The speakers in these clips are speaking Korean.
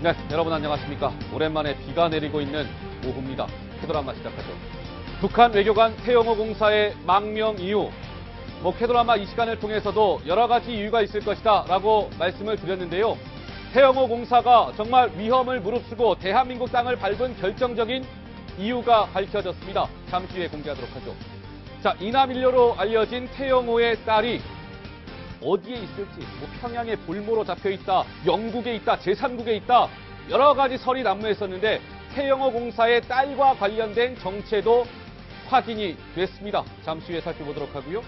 네, 여러분 안녕하십니까. 오랜만에 비가 내리고 있는 오후입니다. 캐도라마 시작하죠. 북한 외교관 태영호 공사의 망명 이유, 캐도라마 이 시간을 통해서도 여러 가지 이유가 있을 것이다 라고 말씀을 드렸는데요. 태영호 공사가 정말 위험을 무릅쓰고 대한민국 땅을 밟은 결정적인 이유가 밝혀졌습니다. 잠시 후에 공개하도록 하죠. 자, 이남일녀로 알려진 태영호의 딸이 어디에 있을지, 평양에 볼모로 잡혀있다, 영국에 있다, 제3국에 있다, 여러 가지 설이 난무했었는데 태영호 공사의 딸과 관련된 정체도 확인이 됐습니다. 잠시 후에 살펴보도록 하고요.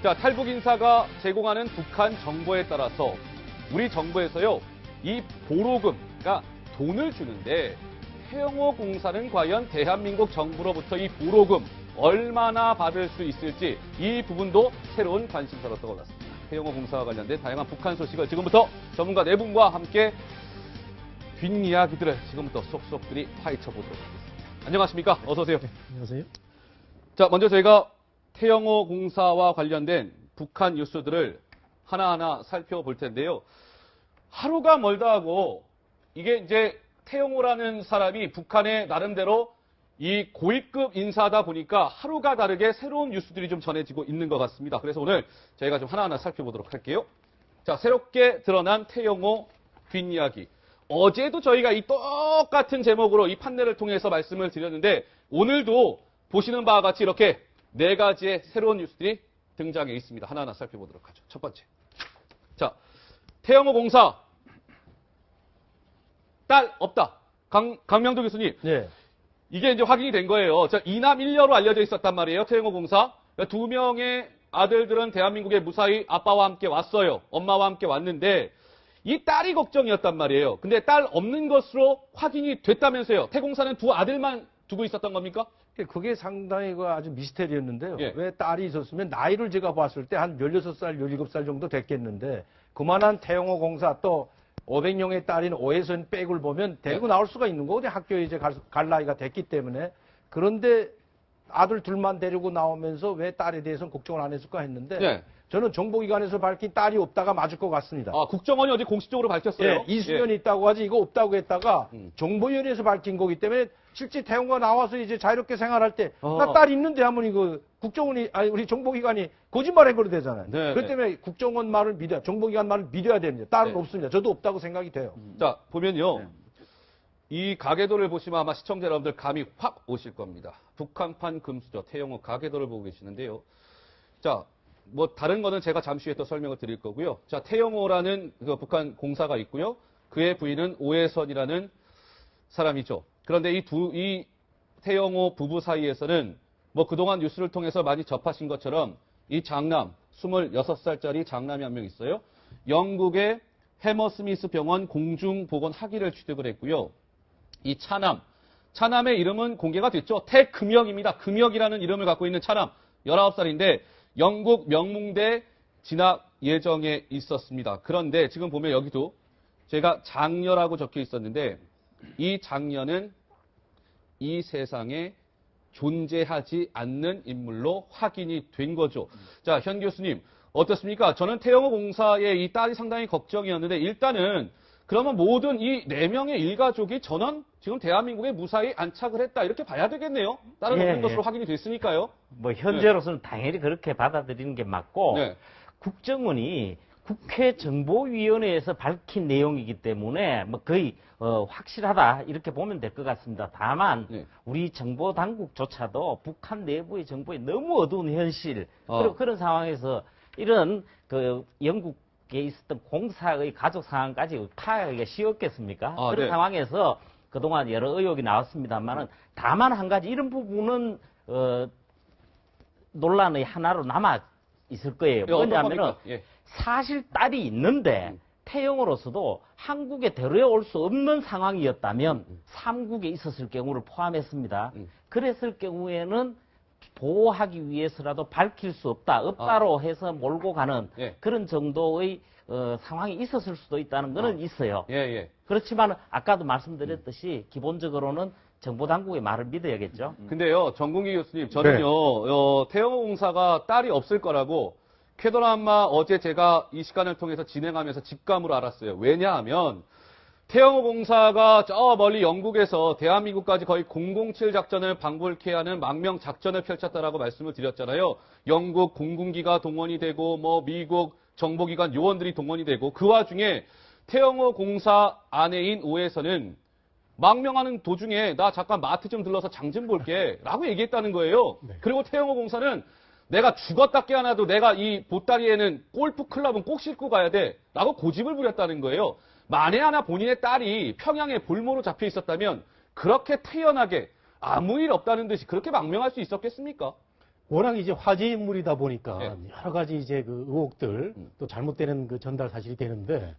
자, 탈북 인사가 제공하는 북한 정보에 따라서 우리 정부에서요, 이 보로금, 그러니까 돈을 주는데 태영호 공사는 과연 대한민국 정부로부터 이 보로금 얼마나 받을 수 있을지 이 부분도 새로운 관심사로 떠올랐습니다. 태영호 공사와 관련된 다양한 북한 소식을 지금부터 전문가 네 분과 함께 뒷이야기들을 지금부터 쏙쏙들이 파헤쳐 보도록 하겠습니다. 안녕하십니까? 어서 오세요. 네, 안녕하세요. 자, 먼저 저희가 태영호 공사와 관련된 북한 뉴스들을 하나하나 살펴볼 텐데요. 하루가 멀다 하고 이게 이제 태영호라는 사람이 북한의 나름대로 이 고위급 인사다 보니까 하루가 다르게 새로운 뉴스들이 좀 전해지고 있는 것 같습니다. 그래서 오늘 저희가 좀 하나하나 살펴보도록 할게요. 자, 새롭게 드러난 태영호 뒷이야기. 어제도 저희가 이 똑같은 제목으로 이 판넬을 통해서 말씀을 드렸는데 오늘도 보시는 바와 같이 이렇게 네 가지의 새로운 뉴스들이 등장해 있습니다. 하나하나 살펴보도록 하죠. 첫 번째. 자, 태영호 공사 딸 없다. 강명도 교수님. 네. 이게 이제 확인이 된 거예요. 자, 이남일녀로 알려져 있었단 말이에요. 태영호 공사. 그러니까 두 명의 아들들은 대한민국에 무사히 아빠와 함께 왔어요. 엄마와 함께 왔는데 이 딸이 걱정이었단 말이에요. 근데 딸 없는 것으로 확인이 됐다면서요. 태공사는 두 아들만 두고 있었던 겁니까? 그게 상당히 아주 미스테리였는데요. 예. 왜 딸이 있었으면 나이를 제가 봤을 때 한 16살, 17살 정도 됐겠는데 그만한 태영호 공사 또 500명의 딸인 오해선 백을 보면 데리고 나올 수가 있는 거거든요. 학교에 이제 갈 나이가 됐기 때문에. 그런데 아들 둘만 데리고 나오면서 왜 딸에 대해서는 걱정을 안 했을까 했는데 네. 저는 정보기관에서 밝힌 딸이 없다가 맞을 것 같습니다. 아, 국정원이 어제 공식적으로 밝혔어요. 예, 이수연이 있다고 하지 이거 없다고 했다가 정보위원회에서 밝힌 거기 때문에 실제 태영호가 나와서 이제 자유롭게 생활할 때 나 딸 있는데 하면 이거 국정원이 아니 우리 정보기관이 거짓말한 거로 되잖아요. 네, 그렇기 때문에 국정원 말을 믿어야 정보기관 말을 믿어야 됩니다. 딸은 네. 없습니다. 저도 없다고 생각이 돼요. 자, 보면요. 이 가계도를 보시면 아마 시청자 여러분들 감이 확 오실 겁니다. 북한판 금수저 태영호 가계도를 보고 계시는데요. 자, 다른 거는 제가 잠시 후에 또 설명을 드릴 거고요. 자, 태영호라는 그 북한 공사가 있고요. 그의 부인은 오해선이라는 사람이죠. 그런데 이 태영호 부부 사이에서는 그동안 뉴스를 통해서 많이 접하신 것처럼 이 장남, 26살짜리 장남이 한 명 있어요. 영국의 해머스미스 병원 공중보건 학위를 취득을 했고요. 이 차남의 이름은 공개가 됐죠. 태금혁입니다. 금혁이라는 이름을 갖고 있는 차남, 19살인데 영국 명문대 진학 예정에 있었습니다. 그런데 지금 보면 여기도 제가 장녀라고 적혀 있었는데 이 장녀는 이 세상에 존재하지 않는 인물로 확인이 된 거죠. 자, 현 교수님 어떻습니까? 저는 태영호 공사의 이 딸이 상당히 걱정이었는데 일단은 그러면 모든 이 4명의 일가족이 전원 지금 대한민국에 무사히 안착을 했다 이렇게 봐야 되겠네요. 다른 없는 것으로 확인이 됐으니까요. 현재로서는 당연히 그렇게 받아들이는 게 맞고 네. 국정원이 국회 정보위원회에서 밝힌 내용이기 때문에 거의 확실하다 이렇게 보면 될 것 같습니다. 다만 네. 우리 정보 당국조차도 북한 내부의 정보에 너무 어두운 현실 그런 상황에서 이런 영국에 있었던 공사의 가족 상황까지 파악하기가 쉬웠겠습니까? 그런 네. 상황에서 그동안 여러 의혹이 나왔습니다만은 다만 한 가지 이런 부분은 논란의 하나로 남아 있을 거예요. 뭐냐면은 사실 딸이 있는데 태영으로서도 한국에 데려올 수 없는 상황이었다면 삼국에 있었을 경우를 포함했습니다. 그랬을 경우에는 보호하기 위해서라도 밝힐 수 없다로 해서 몰고 가는 그런 정도의 상황이 있었을 수도 있다는 것은 있어요. 그렇지만 아까도 말씀드렸듯이 기본적으로는 정보당국의 말을 믿어야겠죠. 근데요, 정국기 교수님, 저는요, 태영호 공사가 딸이 없을 거라고 쾌도라마 어제 제가 이 시간을 통해서 진행하면서 직감으로 알았어요. 왜냐하면 태영호 공사가 저 멀리 영국에서 대한민국까지 거의 007 작전을 방불케 하는 망명 작전을 펼쳤다라고 말씀을 드렸잖아요. 영국 공군기가 동원이 되고 뭐 미국 정보기관 요원들이 동원이 되고 그 와중에 태영호 공사 아내인 오에서는 망명하는 도중에 나 잠깐 마트 좀 들러서 장 좀 볼게 라고 얘기했다는 거예요. 그리고 태영호 공사는 내가 죽었다 깨어나도 내가 이 보따리에는 골프 클럽은 꼭 싣고 가야 돼 라고 고집을 부렸다는 거예요. 만에 하나 본인의 딸이 평양에 볼모로 잡혀 있었다면 그렇게 태연하게 아무 일 없다는 듯이 그렇게 망명할 수 있었겠습니까? 워낙 이제 화제 인물이다 보니까 네. 여러 가지 이제 그 의혹들 또 잘못되는 그 전달 사실이 되는데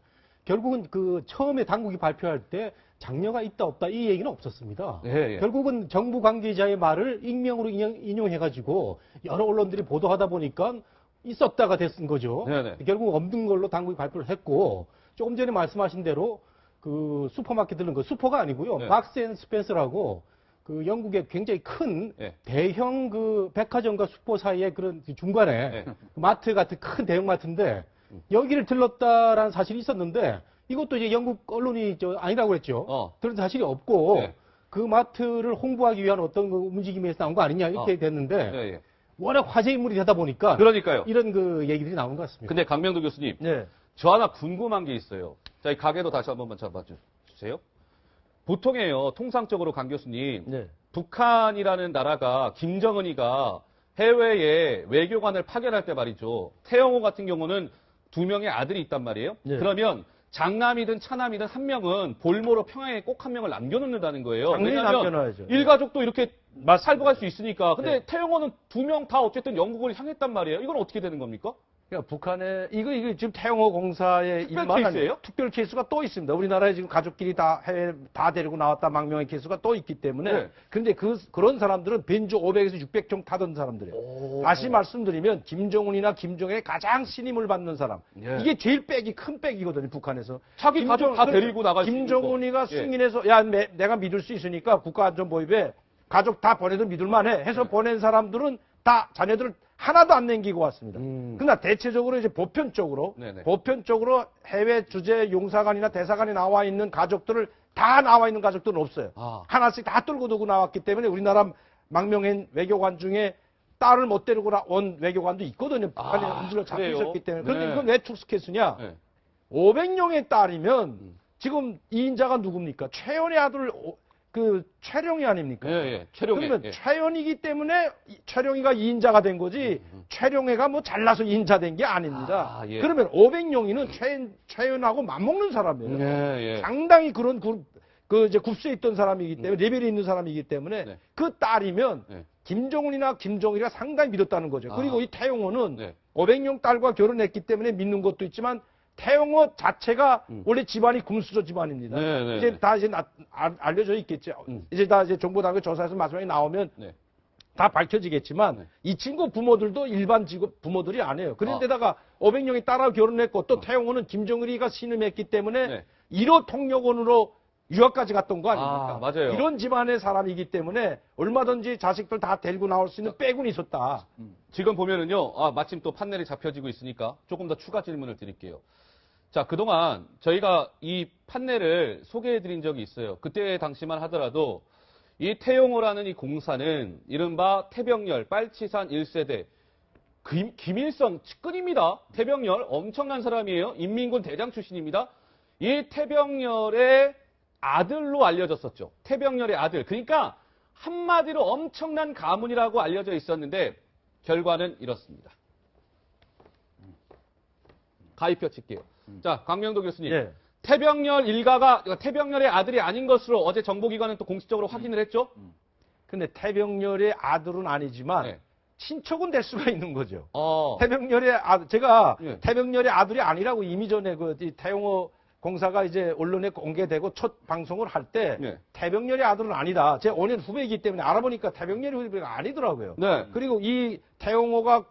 결국은 그 처음에 당국이 발표할 때 장녀가 있다 없다 이 얘기는 없었습니다. 예. 결국은 정부 관계자의 말을 익명으로 인용해가지고 여러 언론들이 보도하다 보니까 있었다가 됐은 거죠. 네네. 결국 없는 걸로 당국이 발표를 했고 조금 전에 말씀하신 대로 그 슈퍼마켓들은 그 슈퍼가 아니고요. 네. 막스 앤 스펜서라고 그 영국의 굉장히 큰 네. 대형 그 백화점과 슈퍼 사이에 그런 중간에 네. 마트 같은 큰 대형 마트인데 여기를 들렀다라는 사실이 있었는데 이것도 이제 영국 언론이 아니라고 그랬죠. 그런 사실이 없고 네. 그 마트를 홍보하기 위한 어떤 그 움직임에서 나온 거 아니냐 이렇게 됐는데 예. 워낙 화제 인물이 되다 보니까 그러니까요. 이런 그 얘기들이 나온 것 같습니다. 근데 강명도 교수님, 네. 저 하나 궁금한 게 있어요. 자, 이 가게도 다시 한 번만 잡아주세요. 보통에요, 통상적으로 강 교수님, 네. 북한이라는 나라가 김정은이가 해외에 외교관을 파견할 때 말이죠. 태영호 같은 경우는 2명의 아들이 있단 말이에요. 네. 그러면 장남이든 차남이든 한 명은 볼모로 평양에 꼭 한 명을 남겨놓는다는 거예요. 당연히 왜냐하면 남겨놔야죠. 일가족도 이렇게 살고 수 있으니까. 근데 네. 태영호는 2명 다 어쨌든 영국을 향했단 말이에요. 이건 어떻게 되는 겁니까? 그러니까 북한에 이거 지금 태영호 공사의 특별 일만 케이스예요? 아니에요. 특별 케이스가 또 있습니다. 우리나라에 지금 가족끼리 다 해외 다 데리고 나왔다 망명의 케이스가 또 있기 때문에 네. 그런데 그런 사람들은 벤주 500에서 600종 타던 사람들이에요. 다시 말씀드리면 김정은이나 김정일의 가장 신임을 받는 사람. 예. 이게 제일 큰 백이거든요. 북한에서. 자기 가족 다 데리고 나갈 수 있는 김정은이가 거. 예. 승인해서 야 내가 믿을 수 있으니까 국가안전보위부에 가족 다 보내도 믿을만해 해서 네. 보낸 사람들은 다 자녀들을 하나도 안 남기고 왔습니다. 그러나 대체적으로 이제 보편적으로 네네. 해외 주재 용사관이나 대사관이 나와 있는 가족들을 다 나와 있는 가족들은 없어요. 하나씩 다 끌고 두고 나왔기 때문에 우리나라 망명한 외교관 중에 딸을 못 데리고 온 외교관도 있거든요. 북한에 음주를 잡혀 그래요? 있었기 때문에. 그런데 네. 이건 왜 특수케이스냐? 네. 500명의 딸이면 지금 이인자가 누굽니까? 최연의 아들 최령이 아닙니까? 예. 최룡이. 그러면 예. 최연이기 때문에 최령이가 2인자가 된 거지 최령애가 뭐 잘나서 2인자 된 게 아닙니다. 예. 그러면 500용이는 최연하고 맞먹는 사람이에요. 예. 상당히 그런 이제 굽수에 있던 사람이기 때문에 레벨이 있는 사람이기 때문에 네. 그 딸이면 네. 김정은이나 김정일이가 상당히 믿었다는 거죠. 그리고 이 태용호는 네. 500용 딸과 결혼했기 때문에 믿는 것도 있지만 태용호 자체가 원래 집안이 금수저 집안입니다. 네. 이제 다 알려져 있겠죠. 이제 다 이제 정보당국 조사에서 마지막에 나오면 네. 다 밝혀지겠지만 네. 이 친구 부모들도 일반 직업 부모들이 아니에요. 그런데다가 500명이 딸하고 결혼했고 또 태용호는 김정일이가 신음했기 때문에 네. 1호 통역원으로 유학까지 갔던 거 아닙니까? 맞아요. 이런 집안의 사람이기 때문에 얼마든지 자식들 다 데리고 나올 수 있는 빼군이 있었다. 지금 보면은요, 마침 또 판넬이 잡혀지고 있으니까 조금 더 추가 질문을 드릴게요. 자, 그동안 저희가 이 판넬을 소개해드린 적이 있어요. 그때 당시만 하더라도 이 태용호라는 이 공사는 이른바 태병열, 빨치산 1세대, 김일성 측근입니다. 태병열, 엄청난 사람이에요. 인민군 대장 출신입니다. 이 태병열의 아들로 알려졌었죠. 태병열의 아들. 그러니까 한마디로 엄청난 가문이라고 알려져 있었는데 결과는 이렇습니다. 가위표 칠게요. 자, 강명도 교수님. 예. 태병열 일가가 태병열의 아들이 아닌 것으로 어제 정보기관은 또 공식적으로 확인을 했죠. 근데 태병열의 아들은 아니지만 네. 친척은 될 수가 있는 거죠. 어. 태병열의 아들, 제가 예. 태병열의 아들이 아니라고 이미 전에 이 태용호 공사가 이제 언론에 공개되고 첫 방송을 할 때 네. 태병열의 아들은 아니다. 제 5년 후배이기 때문에 알아보니까 태병열의 후배가 아니더라고요. 네. 그리고 이 태용호가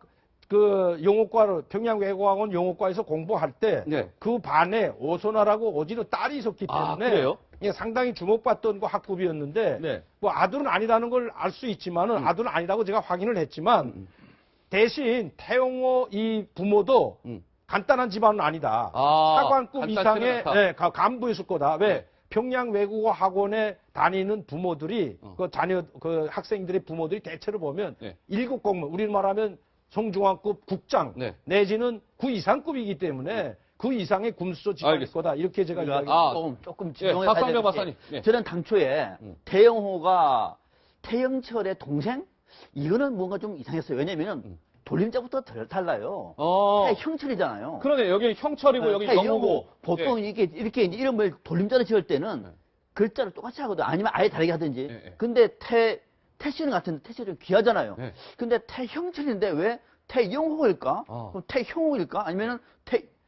그 영어과로 평양외고학원 영어과에서 공부할 때 네. 그 반에 오선아라고 오지는 딸이 있었기 때문에 그래요? 예, 상당히 주목받던 그 학급이었는데 네. 뭐 아들은 아니라는 걸 알 수 있지만은 아들은 아니라고 제가 확인을 했지만 대신 태용호 이 부모도 간단한 집안은 아니다. 아, 사관급 간단치는 이상의 않다. 네, 간부였을 거다. 왜? 네. 평양 외국어 학원에 다니는 부모들이 어. 그 자녀 그 학생들의 부모들이 대체로 보면 네. 1급 공무원, 우리 말하면 송중앙급 국장 네. 내지는 그 이상급이기 때문에 그 이상의 군수조 집안일 알겠습니다. 거다. 이렇게 제가 이야기. 조금 예, 지정해 박상병 박사님. 예. 저는 당초에 태영호가 태영철의 동생? 이거는 뭔가 좀 이상했어요. 왜냐면은 돌림자부터 달라요. 태형철이잖아요. 그러네. 여기 형철이고 여기 영호고. 보통 예. 이렇게 이제 이름을 돌림자로 지을 때는 글자를 똑같이 하거든. 아니면 아예 다르게 하든지. 예. 근데 태씨는 같은데 태씨가 좀 귀하잖아요. 예. 근데 태형철인데 왜 태영호일까? 아. 그럼 태형호일까? 아니면은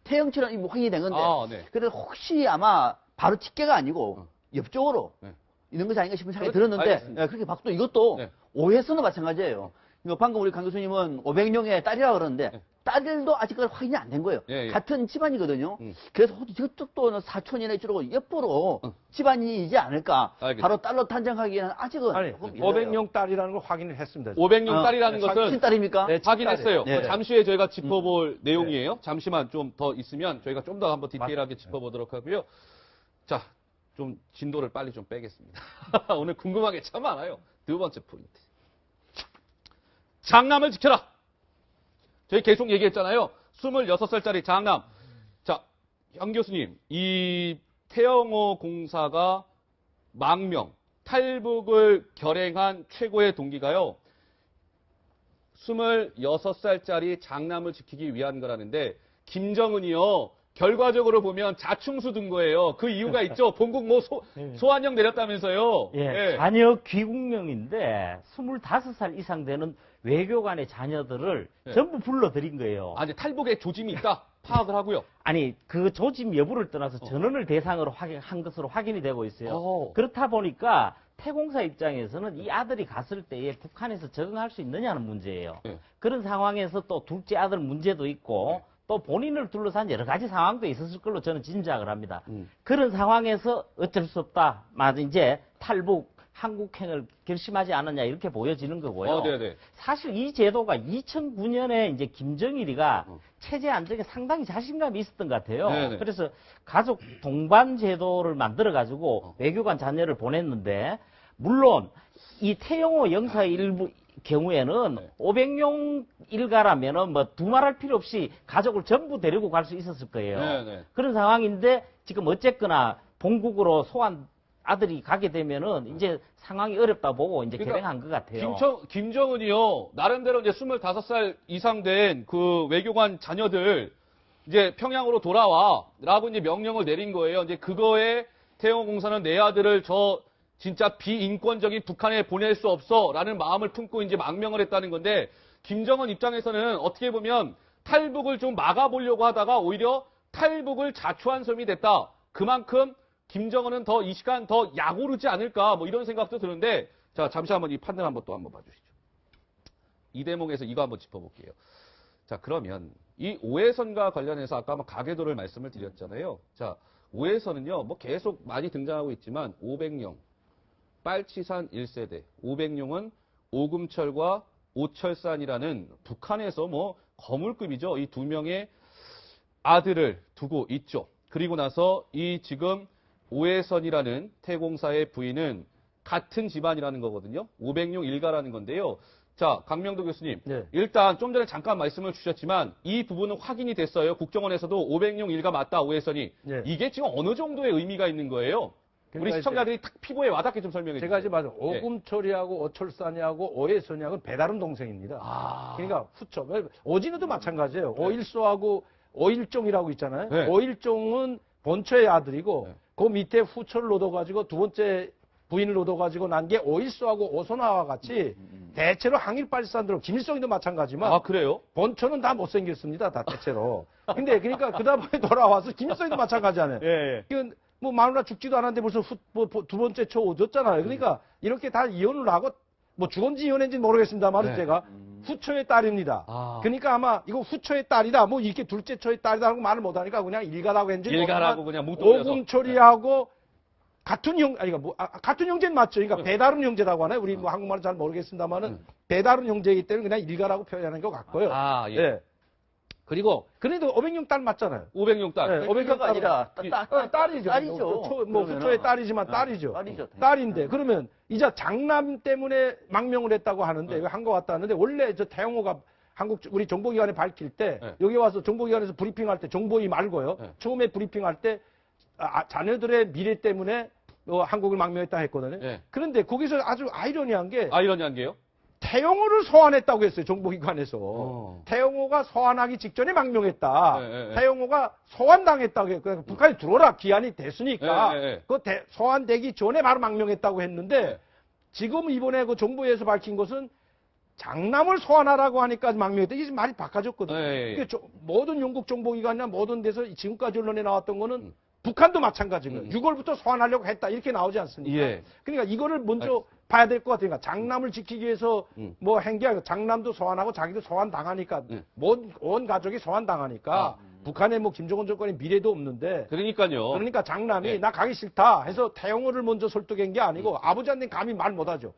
태영철은 뭐 확인이 된 건데. 네. 그래서 혹시 아마 바로 직계가 아니고 옆쪽으로 네. 있는 것이 아닌가 싶은 생각이 그렇- 들었는데 알겠습니다. 예, 그렇게 봤고 이것도 네. 오해서는 마찬가지예요. 이거 방금 우리 강 교수님은 500명의 딸이라 그러는데 네. 딸들도 아직까지 확인이 안 된 거예요. 예, 예. 같은 집안이거든요. 음. 그래서 저쪽도 사촌이나 이쪽으로 옆으로 집안이지 않을까. 알겠습니다. 바로 딸로 탄생하기에는 아직은 아니, 조금 이래요. 500명 딸이라는 걸 확인을 했습니다. 500명 딸이라는 네, 것은 친딸입니까? 네, 확인했어요. 네. 잠시 후에 저희가 짚어볼 내용이에요. 잠시만 좀 더 있으면 저희가 좀 더 한번 디테일하게 짚어보도록 하고요. 자, 좀 진도를 빨리 좀 빼겠습니다. 오늘 궁금한 게 참 많아요. 두 번째 포인트. 장남을 지켜라. 저희 계속 얘기했잖아요. 26살짜리 장남. 자, 양 교수님, 이 태영호 공사가 망명, 탈북을 결행한 최고의 동기가요. 26살짜리 장남을 지키기 위한 거라는데 김정은이요. 결과적으로 보면 자충수 든 거예요. 그 이유가 있죠. 본국 뭐 소환령 내렸다면서요. 예, 자녀 귀국령인데 25살 이상 되는 외교관의 자녀들을 예. 전부 불러들인 거예요. 아니 탈북에 조짐이 있다 파악을 하고요. 아니 그 조짐 여부를 떠나서 전원을 대상으로 한 것으로 확인이 되고 있어요. 그렇다 보니까 태공사 입장에서는 이 아들이 갔을 때에 북한에서 적응할 수 있느냐는 문제예요. 네. 그런 상황에서 또 둘째 아들 문제도 있고 또 본인을 둘러싼 여러 가지 상황도 있었을 걸로 저는 짐작을 합니다. 그런 상황에서 어쩔 수 없다. 맞아 이제 탈북 한국행을 결심하지 않았냐 이렇게 보여지는 거고요. 네네. 사실 이 제도가 2009년에 이제 김정일이가 체제 안정에 상당히 자신감이 있었던 것 같아요. 네네. 그래서 가족 동반 제도를 만들어 가지고 외교관 자녀를 보냈는데 물론 이 태영호 영사의 일부 경우에는 500명 일가라면은 뭐 두말할 필요 없이 가족을 전부 데리고 갈 수 있었을 거예요. 네네. 그런 상황인데 지금 어쨌거나 본국으로 소환 아들이 가게 되면은 이제 상황이 어렵다 보고 이제 그러니까 결행한 것 같아요. 김정은이요, 나름대로 이제 25살 이상 된 그 외교관 자녀들, 이제 평양으로 돌아와, 라고 이제 명령을 내린 거예요. 이제 그거에 태영호 공사는 내 아들을 진짜 비인권적인 북한에 보낼 수 없어, 라는 마음을 품고 이제 망명을 했다는 건데, 김정은 입장에서는 어떻게 보면 탈북을 좀 막아보려고 하다가 오히려 탈북을 자초한 셈이 됐다. 그만큼 김정은은 더 이 시간 더 약오르지 않을까 뭐 이런 생각도 드는데 자 잠시 한번 이 판단 한번 또 한번 봐주시죠. 이 대목에서 이거 한번 짚어볼게요. 자 그러면 이 오해선과 관련해서 아까 한번 가계도를 말씀을 드렸잖아요. 자 오해선은요 뭐 계속 많이 등장하고 있지만 500룡 빨치산 1세대 500룡은 오금철과 오철산이라는 북한에서 뭐 거물급이죠. 이 두 명의 아들을 두고 있죠. 그리고 나서 이 지금 오해선이라는 태공사의 부인은 같은 집안이라는 거거든요. 500룡 일가라는 건데요. 자, 강명도 교수님. 네. 일단 좀 전에 잠깐 말씀을 주셨지만 이 부분은 확인이 됐어요. 국정원에서도 500룡 일가 맞다, 오해선이. 네. 이게 지금 어느 정도의 의미가 있는 거예요? 우리 그러니까 시청자들이 딱 피부에 와닿게 좀 설명해 주세요. 제가 이제 맞아. 오금철이하고 오철산이하고 오해선이하고 배다른 동생입니다. 아. 그러니까 후처. 오진우도 마찬가지예요. 오일소하고 오일종이라고 있잖아요. 네. 오일종은 본처의 아들이고 네. 그 밑에 후처를 얻어가지고 두 번째 부인을 얻어가지고 난 게 오일소하고 오선화와 같이 대체로 항일빨산들은 김일성이도 마찬가지만 아, 그래요? 본처는 다 못생겼습니다. 다 대체로. 근데 그러니까 그 다음에 돌아와서 김일성이도 마찬가지잖아요. 예. 이건 뭐 마누라 죽지도 않았는데 벌써 두 번째 초 얻었잖아요. 그러니까 이렇게 다 이혼을 하고 뭐 죽은지 이혼했는지 모르겠습니다만 네. 제가 후처의 딸입니다. 아. 그러니까 아마 이거 후처의 딸이다. 뭐 이렇게 둘째 처의 딸이다라고 말을 못하니까 그냥 일가라고 했는지 일가라고 그냥 뭉뚱그려서. 오금철이하고 같은 같은 형제는 맞죠. 그러니까 배다른 형제라고 하나요? 우리 뭐 한국말은 잘 모르겠습니다만은 배다른 형제이기 때문에 그냥 일가라고 표현하는 것 같고요. 아, 예. 예. 그리고 그래도 500용 딸 맞잖아요. 500용 딸. 네, 500가 아니라 딸이죠. 딸이죠. 뭐 후초의 딸이지만 딸이죠. 딸이죠. 딸인데 그러면 이제 장남 때문에 망명을 했다고 하는데 왜 한 것 같다 하는데 원래 저 태영호가 한국 우리 정보기관에 밝힐 때 네. 여기 와서 정보기관에서 브리핑할 때 정보위 말고요. 네. 처음에 브리핑할 때 자녀들의 미래 때문에 한국을 망명했다 했거든요. 네. 그런데 거기서 아주 아이러니한 게 아이러니한 게요? 태영호를 소환했다고 했어요. 정보기관에서. 어. 태영호가 소환하기 직전에 망명했다. 네, 네, 네. 태영호가 소환당했다고 했고 그러니까 북한이 들어오라 기한이 됐으니까 네, 네, 네. 그 소환되기 전에 바로 망명했다고 했는데 네. 지금 이번에 그 정부에서 밝힌 것은 장남을 소환하라고 하니까 망명했다. 이게 말이 바꿔졌거든요. 네, 네. 그러니까 모든 영국 정보기관이나 모든 데서 지금까지 언론에 나왔던 거는 북한도 마찬가지고요. 6월부터 소환하려고 했다. 이렇게 나오지 않습니까? 예. 그러니까 이거를 먼저 봐야 될 것 같으니까 장남을 지키기 위해서 뭐 한 게 아니고 장남도 소환하고 자기도 소환 당하니까 온 가족이 소환 당하니까 북한에 뭐 김정은 정권의 미래도 없는데 그러니까요. 그러니까 장남이 네. 나 가기 싫다 해서 태영호를 먼저 설득한 게 아니고 아버지한테 감히 말 못하죠.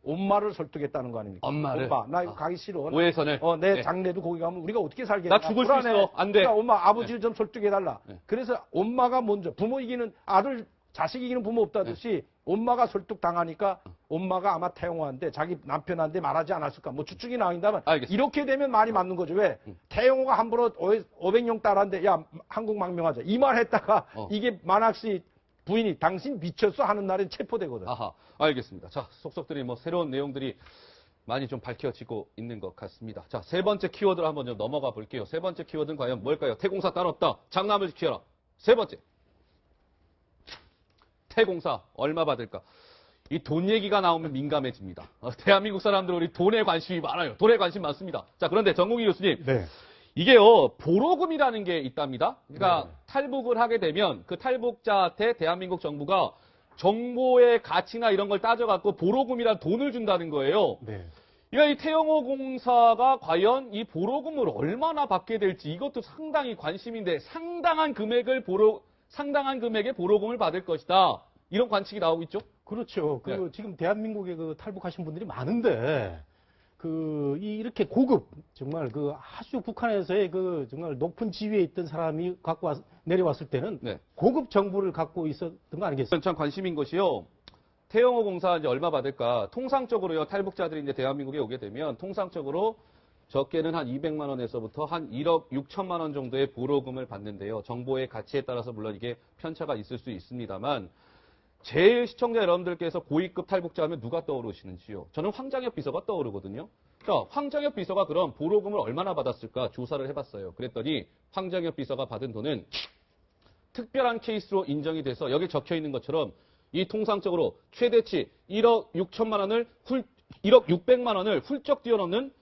엄마를 설득했다는 거 아닙니까? 엄마를? 엄마, 나 이거 가기 싫어. 오해선을. 내 네. 장래도 거기 가면 우리가 어떻게 살겠냐. 나 죽을 수 불안해. 있어. 안 돼. 그러니까 엄마, 아버지를 좀 설득해달라. 그래서 엄마가 먼저, 부모 이기는, 아들, 자식 이기는 부모 없다듯이 엄마가 설득당하니까 엄마가 아마 태영호한테 자기 남편한테 말하지 않았을까. 뭐 추측이 나온다면 알겠습니다. 이렇게 되면 말이 맞는 거죠. 왜? 태영호가 함부로 500용 딸한테 야, 한국 망명하자. 이 말 했다가 이게 만학씨 부인이 당신 미쳤어 하는 날에 체포되거든. 아하, 알겠습니다. 자, 속속들이 뭐 새로운 내용들이 많이 좀 밝혀지고 있는 것 같습니다. 자, 세 번째 키워드로 한번 좀 넘어가 볼게요. 세 번째 키워드는 과연 뭘까요? 태공사 따로 없다. 장남을 지켜라. 세 번째. 태공사 얼마 받을까? 이 돈 얘기가 나오면 민감해집니다. 대한민국 사람들은 우리 돈에 관심이 많아요. 돈에 관심 많습니다. 자, 그런데 정국희 교수님. 네. 이게요, 보로금이라는 게 있답니다. 그러니까 탈북을 하게 되면 그 탈북자한테 대한민국 정부가 정보의 가치나 이런 걸 따져갖고 보로금이라는 돈을 준다는 거예요. 네. 그러니까 이 태영호 공사가 과연 이 보로금을 얼마나 받게 될지 이것도 상당히 관심인데 상당한 금액의 보로금을 받을 것이다. 이런 관측이 나오고 있죠. 그렇죠. 네. 지금 대한민국에 탈북하신 분들이 많은데, 이렇게 고급, 정말 아주 북한에서의 정말 높은 지위에 있던 사람이 내려왔을 때는 네. 고급 정보를 갖고 있었던 거 아니겠습니까? 참 관심인 것이요. 태영호 공사 이제 얼마 받을까? 통상적으로요, 탈북자들이 이제 대한민국에 오게 되면 통상적으로 적게는 한 200만 원에서부터 한 1억 6천만 원 정도의 보로금을 받는데요. 정보의 가치에 따라서 물론 이게 편차가 있을 수 있습니다만 제일 시청자 여러분들께서 고위급 탈북자 하면 누가 떠오르시는지요? 저는 황장엽 비서가 떠오르거든요. 자, 황장엽 비서가 그럼 보로금을 얼마나 받았을까 조사를 해봤어요. 그랬더니 황장엽 비서가 받은 돈은 특별한 케이스로 인정이 돼서 여기 적혀 있는 것처럼 이 통상적으로 최대치 1억 6천만 원을 1억 600만 원을 훌쩍 뛰어넘는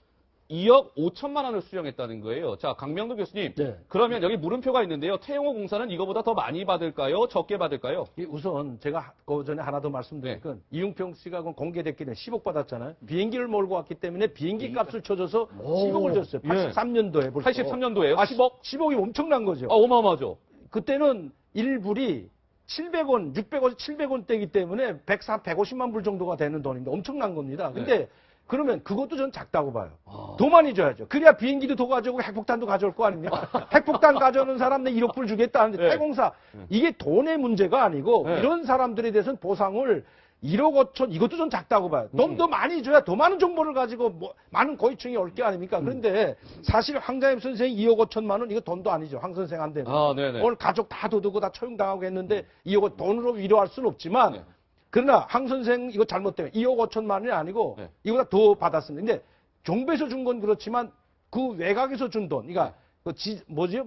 2억 5천만 원을 수령했다는 거예요. 자, 강명도 교수님. 네. 그러면 여기 물음표가 있는데요. 태영호 공사는 이거보다 더 많이 받을까요? 적게 받을까요? 우선 제가 그 전에 하나 더 말씀드릴 건 이용평 씨가 공개됐기 때문에 10억 받았잖아요. 비행기를 몰고 왔기 때문에 비행기 값을 쳐줘서 10억을 줬어요. 83년도에 벌써. 83년도에요? 10억? 10억이 엄청난 거죠. 어마어마하죠. 그때는 1불이 700원, 600원, 700원대이기 때문에 150만 불 정도가 되는 돈인데 엄청난 겁니다. 근데 그러면 그것도 전 작다고 봐요. 더 많이 줘야죠. 그래야 비행기도 더 가져오고 핵폭탄도 가져올 거 아닙니까? 핵폭탄 가져오는 사람 내 1억 불 주겠다는데 네. 태공사 이게 돈의 문제가 아니고 네. 이런 사람들에 대해서는 보상을 1억 5천 이것도 좀 작다고 봐요. 좀 더 많이 줘야 더 많은 정보를 가지고 많은 고위층이 올 게 아닙니까? 그런데 사실 황장엽 선생이 2억 5천만 원 이거 돈도 아니죠. 황 선생한테는. 네네. 오늘 가족 다 도두고 다 처형당하고 했는데 2억 원 돈으로 위로할 수는 없지만 그러나 황 선생 이거 잘못되면 2억 5천만 원이 아니고 이거보다 더 받았습니다. 근데 정부에서 준 건 그렇지만 그 외곽에서 준 돈, 그러니까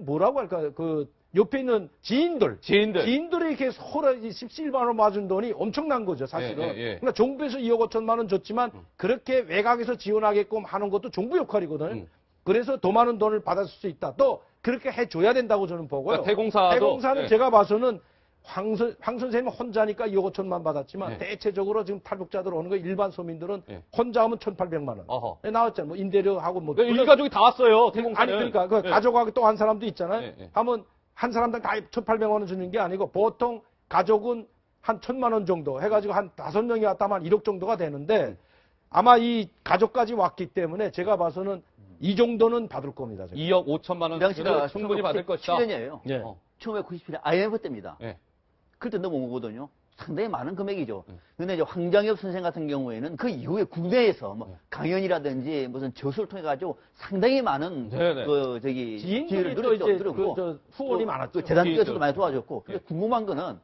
뭐라고 할까 옆에 있는 지인들에게 서로 17만원 맞은 돈이 엄청난 거죠, 사실은. 그러니까 정부에서 2억 5천만 원 줬지만 그렇게 외곽에서 지원하게끔 하는 것도 정부 역할이거든요. 그래서 더 많은 돈을 받았을 수 있다. 또 그렇게 해줘야 된다고 저는 보고요. 그러니까 태공사는 제가 봐서는 황 선생님은 혼자니까 2억 5천만 받았지만 대체적으로 지금 탈북자들 오는 거 일반 서민들은 혼자 하면 1,800만 원. 나왔잖아요. 뭐 임대료하고 뭐. 일가족이 다 왔어요. 태공사는. 아니 그러니까 가족하고 또 한 사람도 있잖아요. 하면 한 사람당 다 1,800만 원 주는 게 아니고 보통 가족은 한 1,000만 원 정도 해가지고 한 5명이 왔다면 1억 정도가 되는데 아마 이 가족까지 왔기 때문에 제가 봐서는 이 정도는 받을 겁니다. 제가. 2억 5천만 그 당시가 원씩은 충분히 받을 것이다. 7년이에요. 예. 1997년 IMF 때입니다. 예. 그때 넘어온 거거든요. 상당히 많은 금액이죠. 근데 이제 황장엽 선생 같은 경우에는 그 이후에 국내에서 뭐 강연이라든지 무슨 저수를 통해 가지고 상당히 많은 네네. 그 저기 지인들이 또 누렸죠. 이제 누렸고 그 후원이 많았죠. 또 재단 지인들. 쪽에서도 많이 도와줬고. 근데 예. 궁금한 거는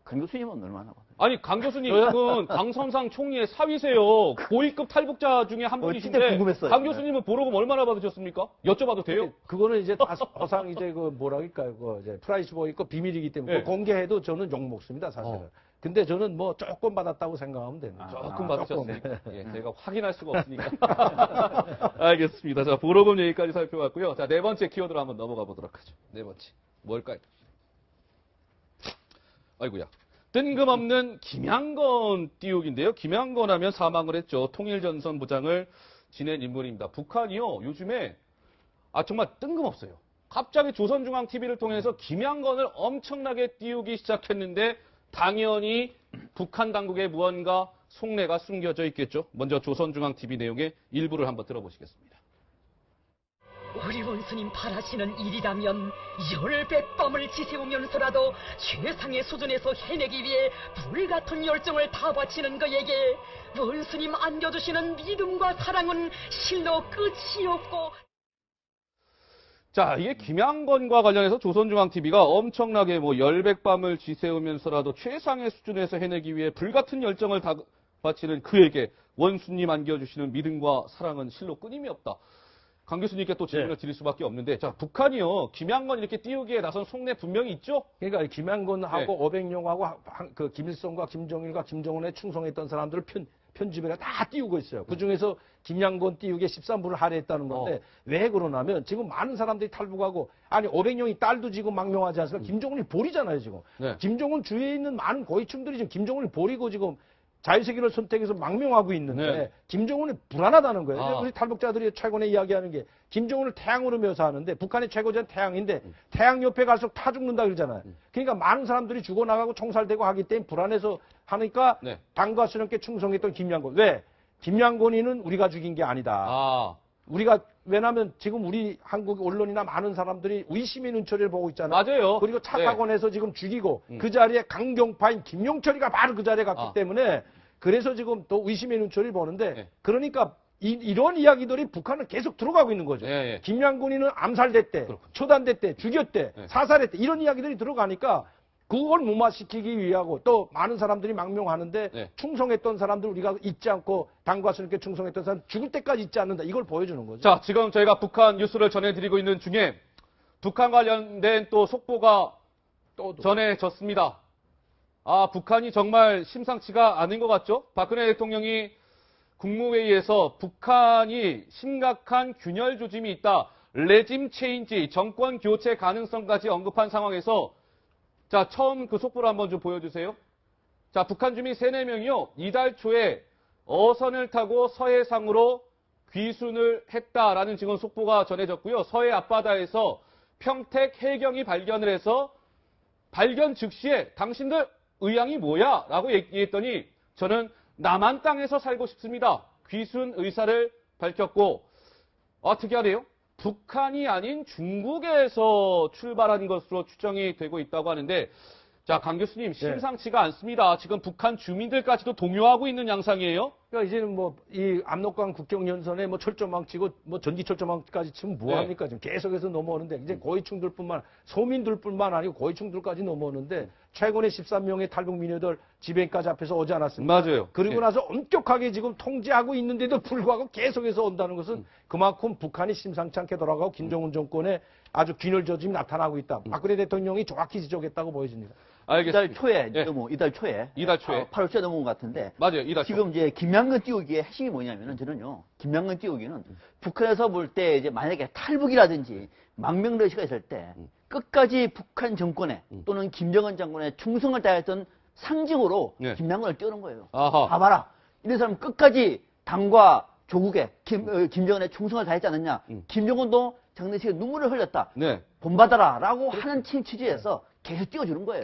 강 교수님은 얼마나 받아요? 아니 강 교수님은 강선상 총리의 사위세요. 고위급 탈북자 중에 한 진짜 분이신데 궁금했어요. 강 교수님은 보러금 얼마나 받으셨습니까? 여쭤봐도 돼요? 그거는 이제 다 허상 이제 그 뭐랄까요, 그 이제 프라이스 보이고 비밀이기 때문에 예. 그거 공개해도 저는 욕 먹습니다, 사실은. 근데 저는 뭐 조금 받았다고 생각하면 됩니다. 조금 조금. 받으셨으니까. 예, 제가 확인할 수가 없으니까. 알겠습니다. 자, 보러금 얘기까지 살펴봤고요. 자, 네 번째 키워드로 한번 넘어가 보도록 하죠. 네 번째. 뭘까요? 아이고야. 뜬금없는 김양건 띄우기인데요. 김양건 하면 사망을 했죠. 통일전선 부장을 지낸 인물입니다. 북한이요, 요즘에, 정말 뜬금없어요. 갑자기 조선중앙TV를 통해서 김양건을 엄청나게 띄우기 시작했는데, 당연히 북한 당국의 무언가 속내가 숨겨져 있겠죠. 먼저 조선중앙TV 내용의 일부를 한번 들어보시겠습니다. 우리 원수님 바라시는 일이라면 10배 지새우면서라도 최상의 수준에서 해내기 위해 불같은 열정을 다 바치는 그에게 원수님 안겨주시는 믿음과 사랑은 실로 끝이 없고. 자, 이게 김양건과 관련해서 조선중앙TV가 엄청나게 뭐 열백밤을 지새우면서라도 최상의 수준에서 해내기 위해 불같은 열정을 다 바치는 그에게 원수님 안겨주시는 믿음과 사랑은 실로 끊임이 없다. 강 교수님께 또 질문을 드릴 수밖에 없는데, 자, 북한이요, 김양건 이렇게 띄우기에 나선 속내 분명히 있죠? 그러니까 김양건하고 네. 어백룡하고 그 김일성과 김정일과 김정은에 충성했던 사람들을 편집에다 다 띄우고 있어요. 그 중에서 김양건 띄우기에 13불을 할애했다는 건데 왜 그러냐면 지금 많은 사람들이 탈북하고 아니 어백룡이 딸도 지금 망명하지 않습니까? 김정은이 보리잖아요 지금. 네. 김정은 주위에 있는 많은 고위층들이 지금 김정은을 보리고 지금 자유세계를 선택해서 망명하고 있는데 네. 김정은이 불안하다는 거예요. 아. 우리 탈북자들이 최근에 이야기하는 게 김정은을 태양으로 묘사하는데 북한의 최고자는 태양인데 태양 옆에 갈수록 타 죽는다 그러잖아요. 그러니까 많은 사람들이 죽어나가고 총살되고 하기 때문에 불안해서 하니까 네. 당과 수령께 충성했던 김양건. 왜? 김양건이는 우리가 죽인 게 아니다. 우리가 왜냐하면 지금 우리 한국 언론이나 많은 사람들이 의심의 눈초리를 보고 있잖아요. 맞아요. 그리고 차 네. 타고 내서 지금 죽이고 그 자리에 강경파인 김용철이가 바로 그 자리에 갔기 때문에 그래서 지금 또 의심의 눈초리를 보는데 네. 그러니까 이런 이야기들이 북한은 계속 들어가고 있는 거죠. 예. 김양군이는 암살됐대, 초단됐대, 죽였대, 네. 사살했대 이런 이야기들이 들어가니까 그걸 무마시키기 위하고 또 많은 사람들이 망명하는데 네. 충성했던 사람들 우리가 잊지 않고 당과 수님께 충성했던 사람 죽을 때까지 잊지 않는다. 이걸 보여주는 거죠. 자, 지금 저희가 북한 뉴스를 전해드리고 있는 중에 북한 관련된 또 속보가 또 전해졌습니다. 북한이 정말 심상치가 않은 것 같죠? 박근혜 대통령이 국무회의에서 북한이 심각한 균열 조짐이 있다. 레짐 체인지, 정권 교체 가능성까지 언급한 상황에서 자, 처음 그 속보를 한번 좀 보여주세요. 자, 북한 주민 3, 4명이요. 이달 초에 어선을 타고 서해상으로 귀순을 했다라는 지금 속보가 전해졌고요. 서해 앞바다에서 평택 해경이 발견을 해서 발견 즉시에 당신들 의향이 뭐야? 라고 얘기했더니 저는 남한 땅에서 살고 싶습니다. 귀순 의사를 밝혔고 특이하네요. 북한이 아닌 중국에서 출발한 것으로 추정이 되고 있다고 하는데 자, 강 교수님 심상치가 않습니다. 지금 북한 주민들까지도 동요하고 있는 양상이에요. 그러니까 이제는 뭐 이 압록강 국경연선에 뭐 철조망 치고 뭐 전기 철조망까지 치면 뭐 합니까? 지금 계속해서 넘어오는데 이제 고위층들뿐만 소민들뿐만 아니고 고위층들까지 넘어오는데 최근에 13명의 탈북 미녀들 지배인까지 앞에서 오지 않았습니까? 맞아요. 그리고 나서 엄격하게 지금 통제하고 있는데도 불구하고 계속해서 온다는 것은 그만큼 북한이 심상치 않게 돌아가고 김정은 정권에 아주 균열 조짐이 나타나고 있다. 박근혜 대통령이 정확히 지적했다고 보여집니다. 알겠습니다. 이달 초에 예. 이달 초에 이달 초에. 8월 초에 넘어온 것 같은데 맞아요. 이달 초. 지금 이제 김양근 띄우기의 핵심이 뭐냐면은 저는요 김양근 띄우기는 북한에서 볼 때 이제 만약에 탈북이라든지 망명러시가 있을 때 끝까지 북한 정권에 또는 김정은 장군의 충성을 다했던 상징으로 네. 김양근을 띄우는 거예요. 아하. 봐봐라 이런 사람 끝까지 당과 조국에 김정은의 충성을 다했지 않느냐. 김정은도 장례식에 눈물을 흘렸다. 네. 본받아라라고 하는 취지에서 계속 띄워주는 거예요.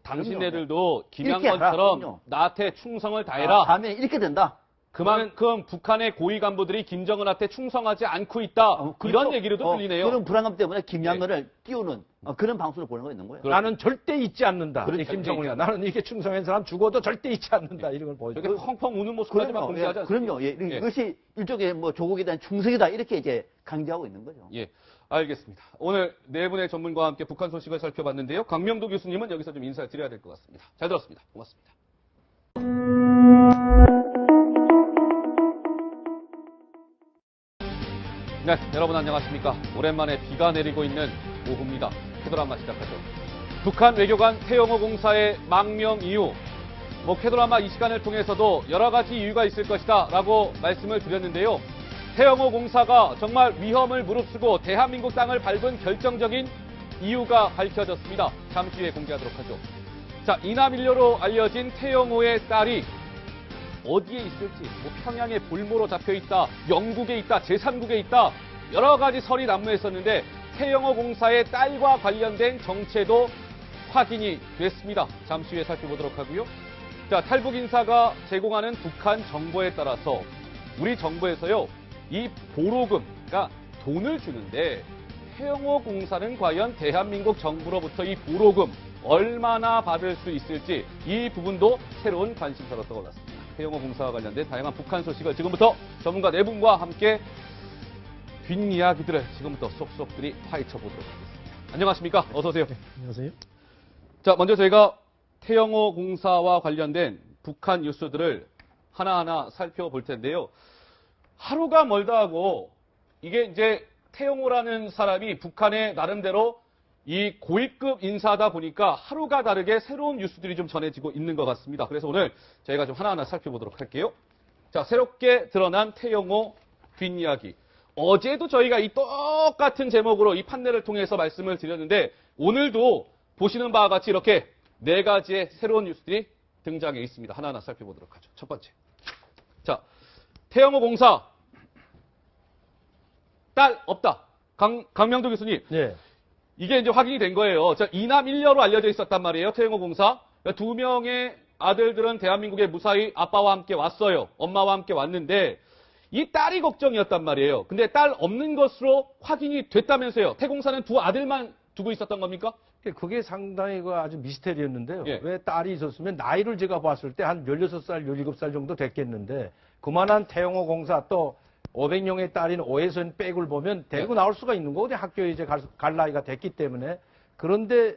당신네들도 이렇게 하라, 김양건처럼 그럼요. 나한테 충성을 다해라. 하면 이렇게 된다. 그만큼 북한의 고위 간부들이 김정은한테 충성하지 않고 있다. 그렇죠. 이런 얘기로도 들리네요. 그런 불안감 때문에 김양근을 띄우는 그런 방송을 보는 거 있는 거예요. 나는 절대 잊지 않는다. 그렇죠. 이 김정은이가. 나는 이게 충성한 사람 죽어도 절대 잊지 않는다. 이런 걸 보여줘. 이렇게 펑펑 우는 모습까지만 공개하지 않습니까? 그럼요. 예, 이것이 일종의 뭐 조국에 대한 충성이다. 이렇게 이제 강조하고 있는 거죠. 예, 알겠습니다. 오늘 네 분의 전문가와 함께 북한 소식을 살펴봤는데요. 강명도 교수님은 여기서 좀 인사를 드려야 될 것 같습니다. 잘 들었습니다. 고맙습니다. 네, 여러분 안녕하십니까. 오랜만에 비가 내리고 있는 오후입니다. 캐도라마 시작하죠. 북한 외교관 태영호 공사의 망명 이유, 캐도라마 이 시간을 통해서도 여러 가지 이유가 있을 것이다 라고 말씀을 드렸는데요. 태영호 공사가 정말 위험을 무릅쓰고 대한민국 땅을 밟은 결정적인 이유가 밝혀졌습니다. 잠시 후에 공개하도록 하죠. 자, 이남일녀로 알려진 태영호의 딸이 어디에 있을지, 평양에 볼모로 잡혀있다, 영국에 있다, 제3국에 있다, 여러 가지 설이 난무했었는데 태영호 공사의 딸과 관련된 정체도 확인이 됐습니다. 잠시 후에 살펴보도록 하고요. 자, 탈북 인사가 제공하는 북한 정보에 따라서 우리 정부에서요, 이 보로금, 그러니까 돈을 주는데 태영호 공사는 과연 대한민국 정부로부터 이 보로금 얼마나 받을 수 있을지 이 부분도 새로운 관심사로 떠올랐습니다. 태영호 공사와 관련된 다양한 북한 소식을 지금부터 전문가 네 분과 함께 뒷이야기들을 지금부터 쏙쏙들이 파헤쳐 보도록 하겠습니다. 안녕하십니까? 어서 오세요. 안녕하세요. 자, 먼저 저희가 태영호 공사와 관련된 북한 뉴스들을 하나하나 살펴볼 텐데요. 하루가 멀다 하고 이게 이제 태영호라는 사람이 북한의 나름대로 이 고위급 인사다 보니까 하루가 다르게 새로운 뉴스들이 좀 전해지고 있는 것 같습니다. 그래서 오늘 저희가 좀 하나하나 살펴보도록 할게요. 자, 새롭게 드러난 태영호 뒷이야기. 어제도 저희가 이 똑같은 제목으로 이 판넬을 통해서 말씀을 드렸는데 오늘도 보시는 바와 같이 이렇게 네 가지의 새로운 뉴스들이 등장해 있습니다. 하나하나 살펴보도록 하죠. 첫 번째. 자, 태영호 공사 딸 없다. 강명도 교수님. 네. 이게 이제 확인이 된 거예요. 자, 이남 일녀로 알려져 있었단 말이에요. 태영호 공사. 두 명의 아들들은 대한민국에 무사히 아빠와 함께 왔어요. 엄마와 함께 왔는데 이 딸이 걱정이었단 말이에요. 근데 딸 없는 것으로 확인이 됐다면서요. 태공사는 두 아들만 두고 있었던 겁니까? 그게 상당히 아주 미스테리였는데요. 예. 왜 딸이 있었으면 나이를 제가 봤을 때 한 16살, 17살 정도 됐겠는데 그만한 태영호 공사 또 500명의 딸인 오해선 백을 보면 데리고 나올 수가 있는 거거든요. 학교에 이제 갈 나이가 됐기 때문에. 그런데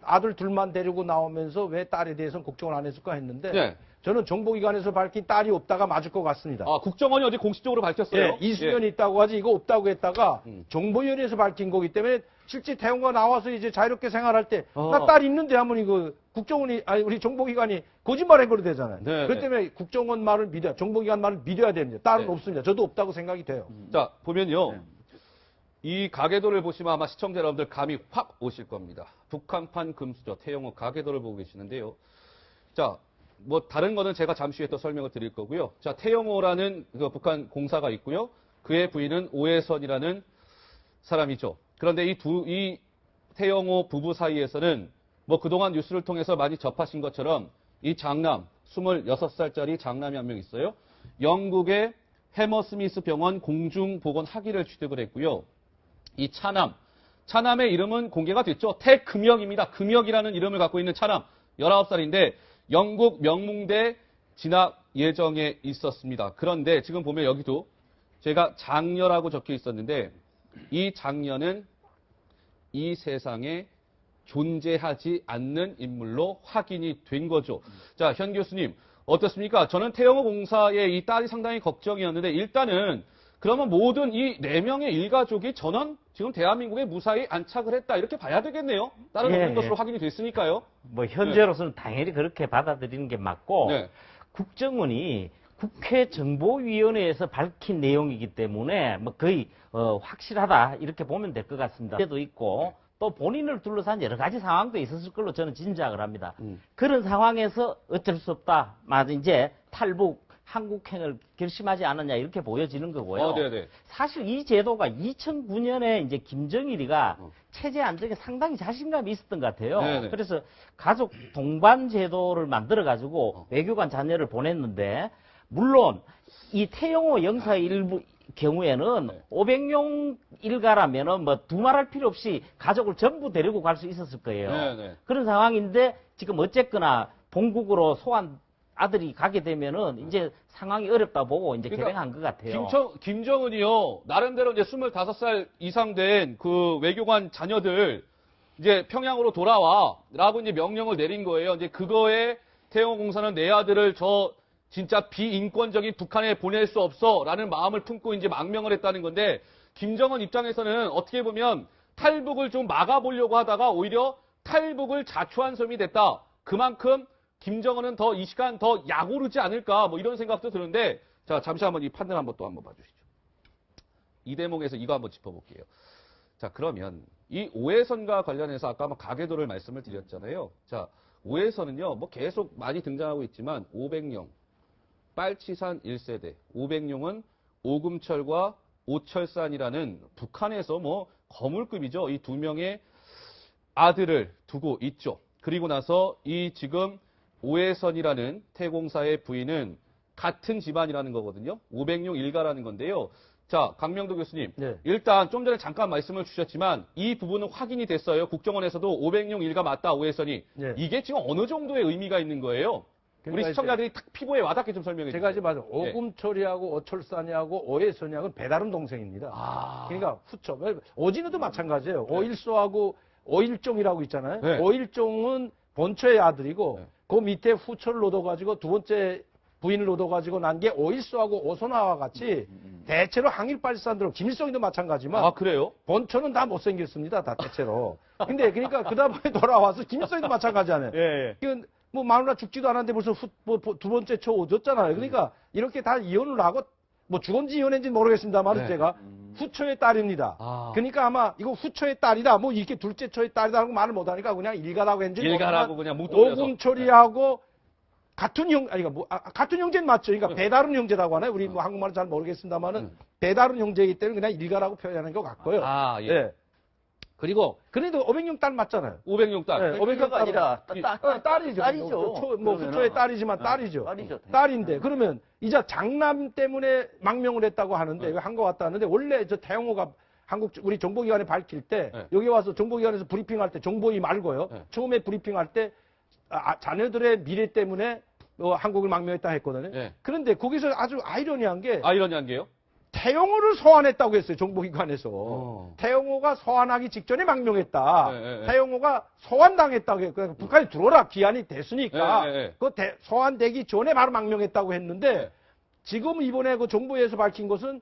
아들 둘만 데리고 나오면서 왜 딸에 대해서는 걱정을 안 했을까 했는데 네. 저는 정보기관에서 밝힌 딸이 없다가 맞을 것 같습니다. 아, 국정원이 어제 공식적으로 밝혔어요. 예, 이수연이 있다고 하지 이거 없다고 했다가 정보위원회에서 밝힌 거기 때문에 실제 태용가 나와서 이제 자유롭게 생활할 때 나 딸 있는데 하면 이거 국정원이 아니 우리 정보기관이 거짓말한 거로 되잖아요. 네, 그렇기 때문에 국정원 말을 믿어야 정보기관 말을 믿어야 됩니다. 딸은 네. 없습니다. 저도 없다고 생각이 돼요. 자, 보면요. 이 가계도를 보시면 아마 시청자 여러분들 감이 확 오실 겁니다. 북한판 금수저 태영호 가계도를 보고 계시는데요. 자, 다른 거는 제가 잠시 후에 또 설명을 드릴 거고요. 자, 태영호라는 그 북한 공사가 있고요. 그의 부인은 오해선이라는 사람이죠. 그런데 이 태영호 부부 사이에서는 그동안 뉴스를 통해서 많이 접하신 것처럼 이 장남, 26살짜리 장남이 한 명 있어요. 영국의 해머스미스 병원 공중보건 학위를 취득을 했고요. 이 차남의 이름은 공개가 됐죠. 태금혁입니다. 금혁이라는 이름을 갖고 있는 차남, 19살인데 영국 명문대 진학 예정에 있었습니다. 그런데 지금 보면 여기도 제가 장녀라고 적혀 있었는데 이 장녀는 이 세상에 존재하지 않는 인물로 확인이 된 거죠. 자, 현 교수님 어떻습니까? 저는 태영호 공사의 이 딸이 상당히 걱정이었는데 일단은 그러면 모든 이 4명의 일가족이 전원 지금 대한민국에 무사히 안착을 했다 이렇게 봐야 되겠네요. 다른 없는 것으로 확인이 됐으니까요. 현재로서는 당연히 그렇게 받아들이는 게 맞고 네. 국정원이 국회 정보위원회에서 밝힌 내용이기 때문에 거의 확실하다 이렇게 보면 될 것 같습니다. 때도 있고 또 본인을 둘러싼 여러 가지 상황도 있었을 걸로 저는 짐작을 합니다. 그런 상황에서 어쩔 수 없다. 이제 탈북 한국행을 결심하지 않았냐 이렇게 보여지는 거고요. 네네. 사실 이 제도가 2009년에 이제 김정일이가 체제 안정에 상당히 자신감이 있었던 것 같아요. 네네. 그래서 가족 동반 제도를 만들어 가지고 외교관 자녀를 보냈는데 물론 이 태영호 영사 일부 경우에는 500용 일가라면은 뭐 두말할 필요 없이 가족을 전부 데리고 갈 수 있었을 거예요. 네네. 그런 상황인데 지금 어쨌거나 본국으로 소환 아들이 가게 되면은 이제 상황이 어렵다 보고 이제 그러니까 결행한 것 같아요. 김정은이요, 나름대로 이제 25살 이상 된 그 외교관 자녀들, 이제 평양으로 돌아와, 라고 이제 명령을 내린 거예요. 이제 그거에 태영호 공사는 내 아들을 진짜 비인권적인 북한에 보낼 수 없어, 라는 마음을 품고 이제 망명을 했다는 건데, 김정은 입장에서는 어떻게 보면 탈북을 좀 막아보려고 하다가 오히려 탈북을 자초한 셈이 됐다. 그만큼 김정은은 더 이 시간 더 약오르지 않을까, 뭐 이런 생각도 드는데, 자, 잠시 한번 이 판단 한번 또 한번 봐주시죠. 이 대목에서 이거 한번 짚어볼게요. 자, 그러면 이 오해선과 관련해서 아까 한번 가계도를 말씀을 드렸잖아요. 자, 오해선은요, 뭐 계속 많이 등장하고 있지만 500용, 빨치산 1세대, 500용은 오금철과 오철산이라는 북한에서 뭐 거물급이죠. 이 두 명의 아들을 두고 있죠. 그리고 나서 이 지금 오해선이라는 태공사의 부인은 같은 집안이라는 거거든요. 500용 일가라는 건데요. 자, 강명도 교수님. 네. 일단 좀 전에 잠깐 말씀을 주셨지만 이 부분은 확인이 됐어요. 국정원에서도 500용 일가 맞다, 오해선이. 네. 이게 지금 어느 정도의 의미가 있는 거예요? 우리 그러니까 시청자들이 딱 피부에 와닿게 좀 설명해 주세요. 제가 이제 맞아. 오금철이하고 오철산이하고 오해선이하고 배다른 동생입니다. 아. 그러니까 후처. 오진우도 마찬가지예요. 오일소하고 오일종이라고 있잖아요. 네. 오일종은 본처의 아들이고 네. 그 밑에 후처를 얻어가지고 두 번째 부인을 얻어가지고 난 게 오일소하고 오선화와 같이 대체로 항일빨산들은 김일성이도 마찬가지지만 아, 그래요? 본처는 다 못생겼습니다. 다 대체로. 근데 그러니까 그 다음에 돌아와서 김일성이도 마찬가지잖아요. 예, 예. 뭐 마누라 죽지도 않았는데 벌써 두 번째 초 얻었잖아요. 그러니까 이렇게 다 이혼을 하고 뭐 죽은지 이혼했는지 모르겠습니다만 네. 제가 후처의 딸입니다. 아. 그러니까 아마 이거 후처의 딸이다. 뭐 이렇게 둘째 처의 딸이다라고 말을 못하니까 그냥 일가라고 했는지 일가라고 그냥 뭉뚱그려서. 오금철이하고 같은 같은 형제는 맞죠. 그러니까 배다른 형제라고 하나요? 우리 뭐 한국말은 잘 모르겠습니다만은 배다른 형제이기 때문에 그냥 일가라고 표현하는 것 같고요. 아, 예. 예. 그리고 그래도 500용 딸 맞잖아요. 500용 딸. 네, 500가 아니라 딸이죠. 딸이죠. 뭐 후처의 딸이지만 딸이죠. 딸이죠. 딸인데 그러면 이제 장남 때문에 망명을 했다고 하는데 왜 한 것 같다 하는데 원래 저 태영호가 우리 정보기관에 밝힐 때 네. 여기 와서 정보기관에서 브리핑할 때 정보위 말고요. 네. 처음에 브리핑할 때 자녀들의 미래 때문에 한국을 망명했다 했거든요. 네. 그런데 거기서 아주 아이러니한 게 아이러니한 게요? 태영호를 소환했다고 했어요. 정보기관에서. 어. 태영호가 소환하기 직전에 망명했다. 네, 네, 네. 태영호가 소환당했다고 했고 그러니까 북한에 들어오라 기한이 됐으니까 네, 네, 네. 그 소환되기 전에 바로 망명했다고 했는데 네. 지금 이번에 그 정부에서 밝힌 것은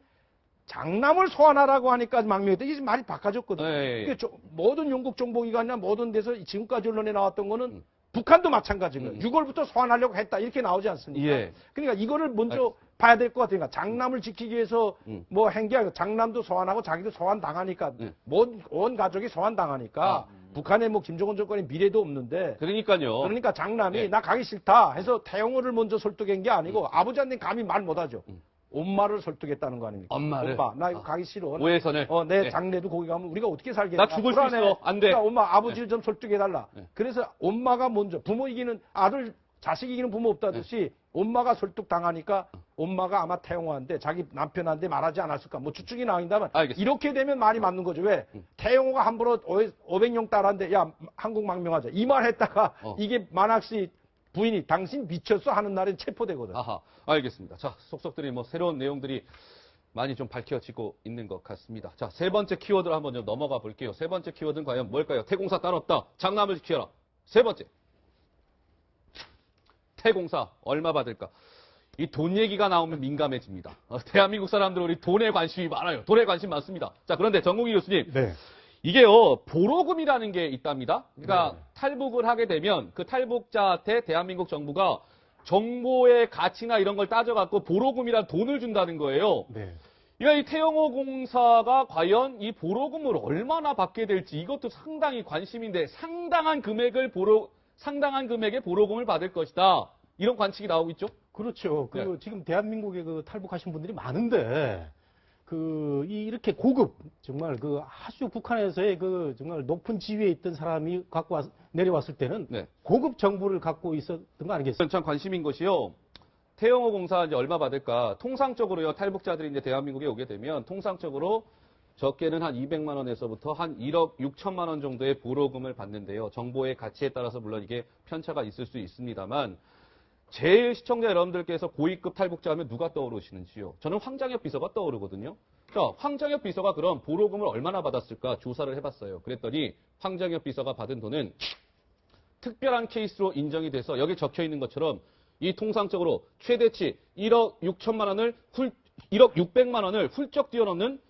장남을 소환하라고 하니까 망명했다. 이게 말이 바꿔졌거든요. 네, 네. 모든 영국 정보기관이나 모든 데서 지금까지 언론에 나왔던 거는 북한도 마찬가지고요. 6월부터 소환하려고 했다. 이렇게 나오지 않습니까? 예. 그러니까 이거를 먼저 봐야 될 것 같으니까 장남을 지키기 위해서 뭐 한 게 아니고 장남도 소환하고 자기도 소환 당하니까 온 가족이 소환 당하니까 북한에 뭐 김정은 정권의 미래도 없는데 그러니까요. 그러니까 장남이 네. 나 가기 싫다 해서 태영호를 먼저 설득한 게 아니고 아버지한테 감히 말 못하죠. 엄마를 설득했다는 거 아닙니까? 엄마를? 엄마 나 이거 가기 싫어. 오해선을? 내 네. 장래도 거기 가면 우리가 어떻게 살겠냐. 나 죽을 수 불안해. 있어. 안 돼. 그러니까 엄마 아버지를 좀 설득해달라. 그래서 엄마가 먼저 부모 이기는 아들 자식 이기는 부모 없다듯이 엄마가 설득당하니까 엄마가 아마 태영호한테 자기 남편한테 말하지 않았을까. 뭐 추측이 나온다면 알겠습니다. 이렇게 되면 말이 맞는 거죠. 왜? 태영호가 함부로 500용 딸한테 야 한국 망명하자. 이 말 했다가 이게 만학씨 부인이 당신 미쳤어 하는 날에 체포되거든. 아하, 알겠습니다. 자, 속속들이 뭐 새로운 내용들이 많이 좀 밝혀지고 있는 것 같습니다. 자, 세 번째 키워드를 한번 좀 넘어가 볼게요. 세 번째 키워드는 과연 뭘까요? 태공사 딸 없다. 장남을 지켜라. 세 번째. 태공사 얼마 받을까? 이 돈 얘기가 나오면 민감해집니다. 대한민국 사람들은 우리 돈에 관심이 많아요. 돈에 관심 많습니다. 자, 그런데 정국희 교수님. 네. 이게요, 보로금이라는 게 있답니다. 그러니까 탈북을 하게 되면 그 탈북자한테 대한민국 정부가 정보의 가치나 이런 걸 따져갖고 보로금이란 돈을 준다는 거예요. 네. 그러니까 이 태영호 공사가 과연 이 보로금을 얼마나 받게 될지 이것도 상당히 관심인데 상당한 금액의 보로금을 받을 것이다. 이런 관측이 나오고 있죠. 그렇죠. 네. 지금 대한민국에 탈북하신 분들이 많은데, 이렇게 고급, 정말 아주 북한에서의 정말 높은 지위에 있던 사람이 내려왔을 때는 네. 고급 정보를 갖고 있었던 거 아니겠습니까? 참 관심인 것이요. 태영호 공사 이제 얼마 받을까? 통상적으로요, 탈북자들이 이제 대한민국에 오게 되면 통상적으로 적게는 한 200만 원에서부터 한 1억 6천만 원 정도의 보로금을 받는데요. 정보의 가치에 따라서 물론 이게 편차가 있을 수 있습니다만 제일 시청자 여러분들께서 고위급 탈북자 하면 누가 떠오르시는지요? 저는 황장엽 비서가 떠오르거든요. 자, 황장엽 비서가 그럼 보로금을 얼마나 받았을까 조사를 해봤어요. 그랬더니 황장엽 비서가 받은 돈은 특별한 케이스로 인정이 돼서 여기 적혀 있는 것처럼 이 통상적으로 최대치 1억 6천만 원을 1억 600만 원을 훌쩍 뛰어넘는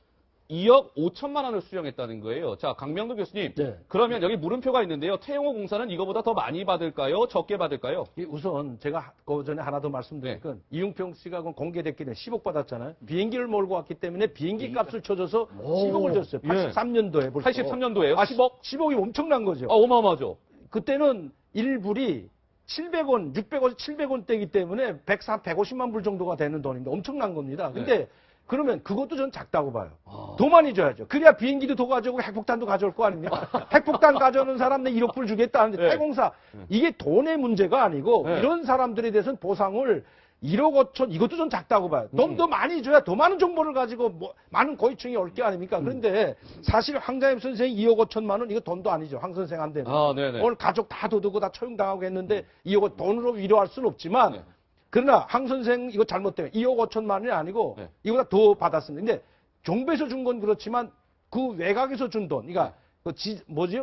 2억 5천만 원을 수령했다는 거예요. 자, 강명도 교수님. 네. 그러면 여기 물음표가 있는데요. 태영호 공사는 이거보다 더 많이 받을까요? 적게 받을까요? 우선 제가 그 전에 하나 더 말씀드릴 건 이용평 씨가 공개됐기 때문에 10억 받았잖아요. 비행기를 몰고 왔기 때문에 비행기 값을 쳐줘서 10억을 줬어요. 83년도에 벌써. 83년도에요? 10억? 10억이 엄청난 거죠. 어마어마하죠. 그때는 1불이 700원, 600원, 700원대이기 때문에 150만 불 정도가 되는 돈인데 엄청난 겁니다. 근데 그러면 그것도 전 작다고 봐요. 더 많이 줘야죠. 그래야 비행기도 더 가져오고 핵폭탄도 가져올 거 아닙니까? 핵폭탄 가져오는 사람 내 1억 불 주겠다는데 네. 태공사 이게 돈의 문제가 아니고 네. 이런 사람들에 대해서는 보상을 1억 5천 이것도 좀 작다고 봐요. 너무 더 많이 줘야 더 많은 정보를 가지고 뭐 많은 고위층이 올 게 아닙니까? 그런데 사실 황장엽 선생이 2억 5천만 원 이거 돈도 아니죠. 황 선생한테는. 네네. 오늘 가족 다 도두고 다 처형당하고 했는데 2억 돈으로 위로할 수는 없지만 네. 그러나 황 선생 이거 잘못돼요. 2억 5천만 원이 아니고 네. 이거보다 더 받았습니다. 근데 정부에서 준 건 그렇지만 그 외곽에서 준 돈, 그러니까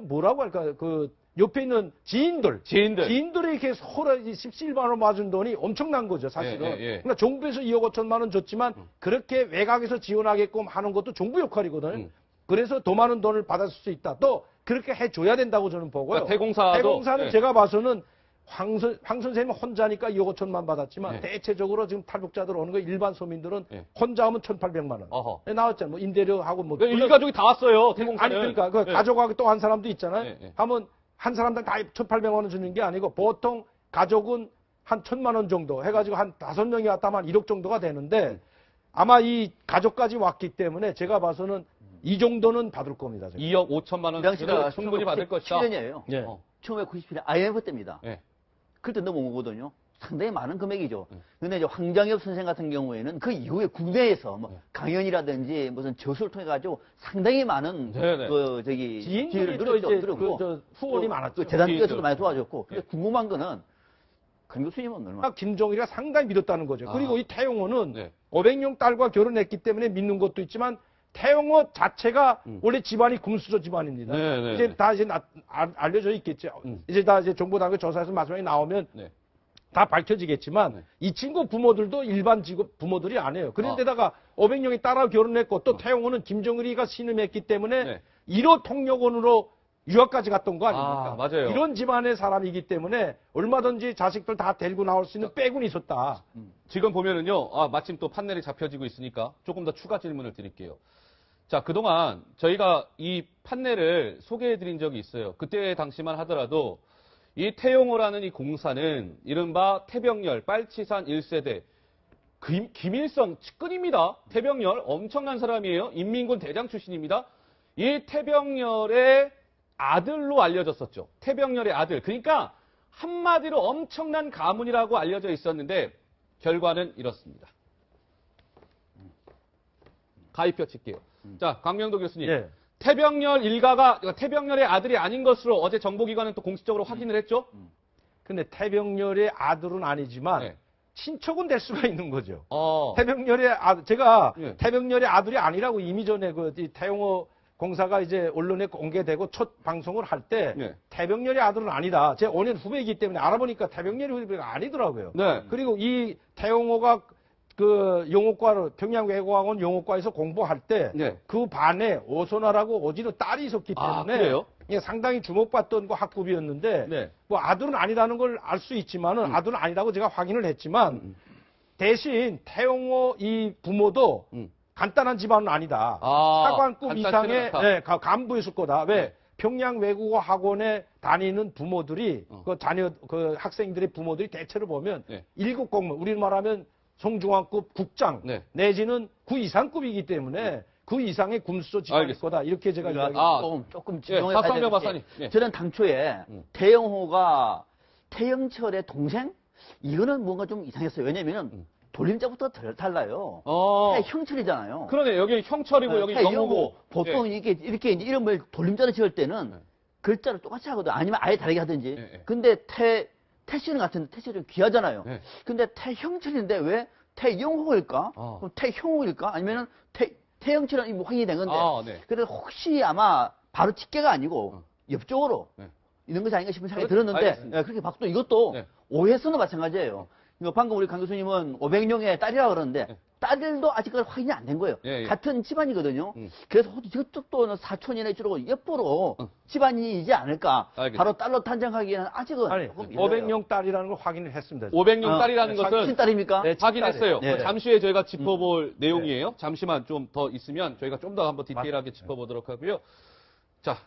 뭐라고 할까? 그 옆에 있는 지인들에게 서로 17만원 맞은 돈이 엄청난 거죠, 사실은. 그러니까 정부에서 2억 5천만 원 줬지만 그렇게 외곽에서 지원하게끔 하는 것도 정부 역할이거든요. 그래서 더 많은 돈을 받았을 수 있다. 또 그렇게 해줘야 된다고 저는 보고요. 그러니까 대공사는 제가 봐서는 황 선생님은 혼자니까 2억 5천만 받았지만 대체적으로 지금 탈북자들 오는 거 일반 서민들은 혼자 하면 1,800만 원. 나왔잖아요. 뭐 임대료하고 뭐 일가족이 다 왔어요. 태공사는. 아니 그러니까 가족하고 또 한 사람도 있잖아요. 하면 한 사람당 다 1,800만 원 주는 게 아니고 보통 가족은 한 1,000만 원 정도 해가지고 한 5명이 왔다면 1억 정도가 되는데 아마 이 가족까지 왔기 때문에 제가 봐서는 이 정도는 받을 겁니다. 제가. 2억 5천만 원 충분히 받을 것이다. 7년이에요. 예. 1997년 IMF 때입니다. 그때 넘어온 거거든요. 상당히 많은 금액이죠. 근데 이제 황장엽 선생 같은 경우에는 그 이후에 국내에서 뭐 강연이라든지 무슨 저수를 통해 가지고 상당히 많은 지인들이 또 이제 후원이 많았죠. 그 재단에서도 많이 도와줬고. 근데 궁금한 거는 강 교수님은 얼마? 김정일이가 상당히 믿었다는 거죠. 그리고 이 태용호는 500명 딸과 결혼했기 때문에 믿는 것도 있지만 태용호 자체가 원래 집안이 금수저 집안입니다. 이제 다 이제 알려져 있겠죠. 이제 다 이제 정보당국 조사에서 마지막에 나오면 다 밝혀지겠지만 이 친구 부모들도 일반 직업 부모들이 아니에요. 그런데다가 500명이 딸하고 결혼했고 또 태용호는 김정일이가 신음했기 때문에 1호 통역원으로 유학까지 갔던 거 아닙니까? 맞아요. 이런 집안의 사람이기 때문에 얼마든지 자식들 다 데리고 나올 수 있는 빼군이 있었다. 지금 보면은요, 마침 또 판넬이 잡혀지고 있으니까 조금 더 추가 질문을 드릴게요. 자, 그동안 저희가 이 판넬을 소개해드린 적이 있어요. 그때 당시만 하더라도 이 태용호라는 이 공사는 이른바 태병열, 빨치산 1세대, 김일성 측근입니다. 태병열, 엄청난 사람이에요. 인민군 대장 출신입니다. 이 태병열의 아들로 알려졌었죠. 태병열의 아들. 그러니까 한마디로 엄청난 가문이라고 알려져 있었는데 결과는 이렇습니다. 가위표 칠게요. 자, 강명도 교수님. 태병열 일가가 태병열의 아들이 아닌 것으로 어제 정보기관은 또 공식적으로 확인을 했죠. 근데 태병열의 아들은 아니지만 친척은 될 수가 있는 거죠. 태병열의 아들, 제가 태병열의 아들이 아니라고 이미 전에 태용호 공사가 이제 언론에 공개되고 첫 방송을 할 때 태병열의 아들은 아니다. 제 5년 후배이기 때문에 알아보니까 태병열의 후배가 아니더라고요. 그리고 이 태용호가 그 영어과로 평양외국어학원 영어과에서 공부할 때 그 반에 오선화라고 오지로 딸이 있었기 때문에 상당히 주목받던 그 학급이었는데 뭐 아들은 아니라는 걸 알 수 있지만은 아들은 아니라고 제가 확인을 했지만 대신 태용호 이 부모도 간단한 집안은 아니다. 사관급 이상의 간부였을 거다. 왜? 평양외국어학원에 다니는 부모들이 그 자녀 그 학생들의 부모들이 대체로 보면 1급 공무원 우리는 말하면 송중환급 국장 내지는 그 이상급이기 때문에 그 이상의 금수저 집안일 거다. 이렇게 제가 조금 지정해 봐야 되는데 저는 당초에 태영호가 태영철의 동생? 이거는 뭔가 좀 이상했어요. 왜냐면은 돌림자부터 달라요. 형철이잖아요. 그러네. 여기 형철이고 여기 영어고. 보통 이렇게 이제 이름을 돌림자로 지을 때는 글자를 똑같이 하거든. 아니면 아예 다르게 하든지. 근데 태씨는 같은데 태씨가 좀 귀하잖아요. 근데 태형철인데 왜 태영호일까? 그럼 태형호일까? 아니면은 태영철은 뭐 확인이 된 건데. 그래서 혹시 아마 바로 직계가 아니고 옆쪽으로 있는 것이 아닌가 싶은 생각이 들었는데 그렇게 봤고 이것도 오해서는 마찬가지예요. 방금 우리 강 교수님은 500룡의 딸이라고 그러는데 딸들도 아직까지 확인이 안 된 거예요. 같은 집안이거든요. 그래서 저쪽도 사촌이나 이쪽으로 옆으로 집안이지 않을까. 바로 딸로 탄생하기에는 아직은 조금 500룡 딸이라는 걸 확인을 했습니다. 500룡 딸이라는 것은 친딸입니까? 네, 확인했어요. 네. 잠시 후에 저희가 짚어볼 내용이에요. 잠시만 좀 더 있으면 저희가 좀 더 한번 디테일하게 짚어보도록 하고요. 자,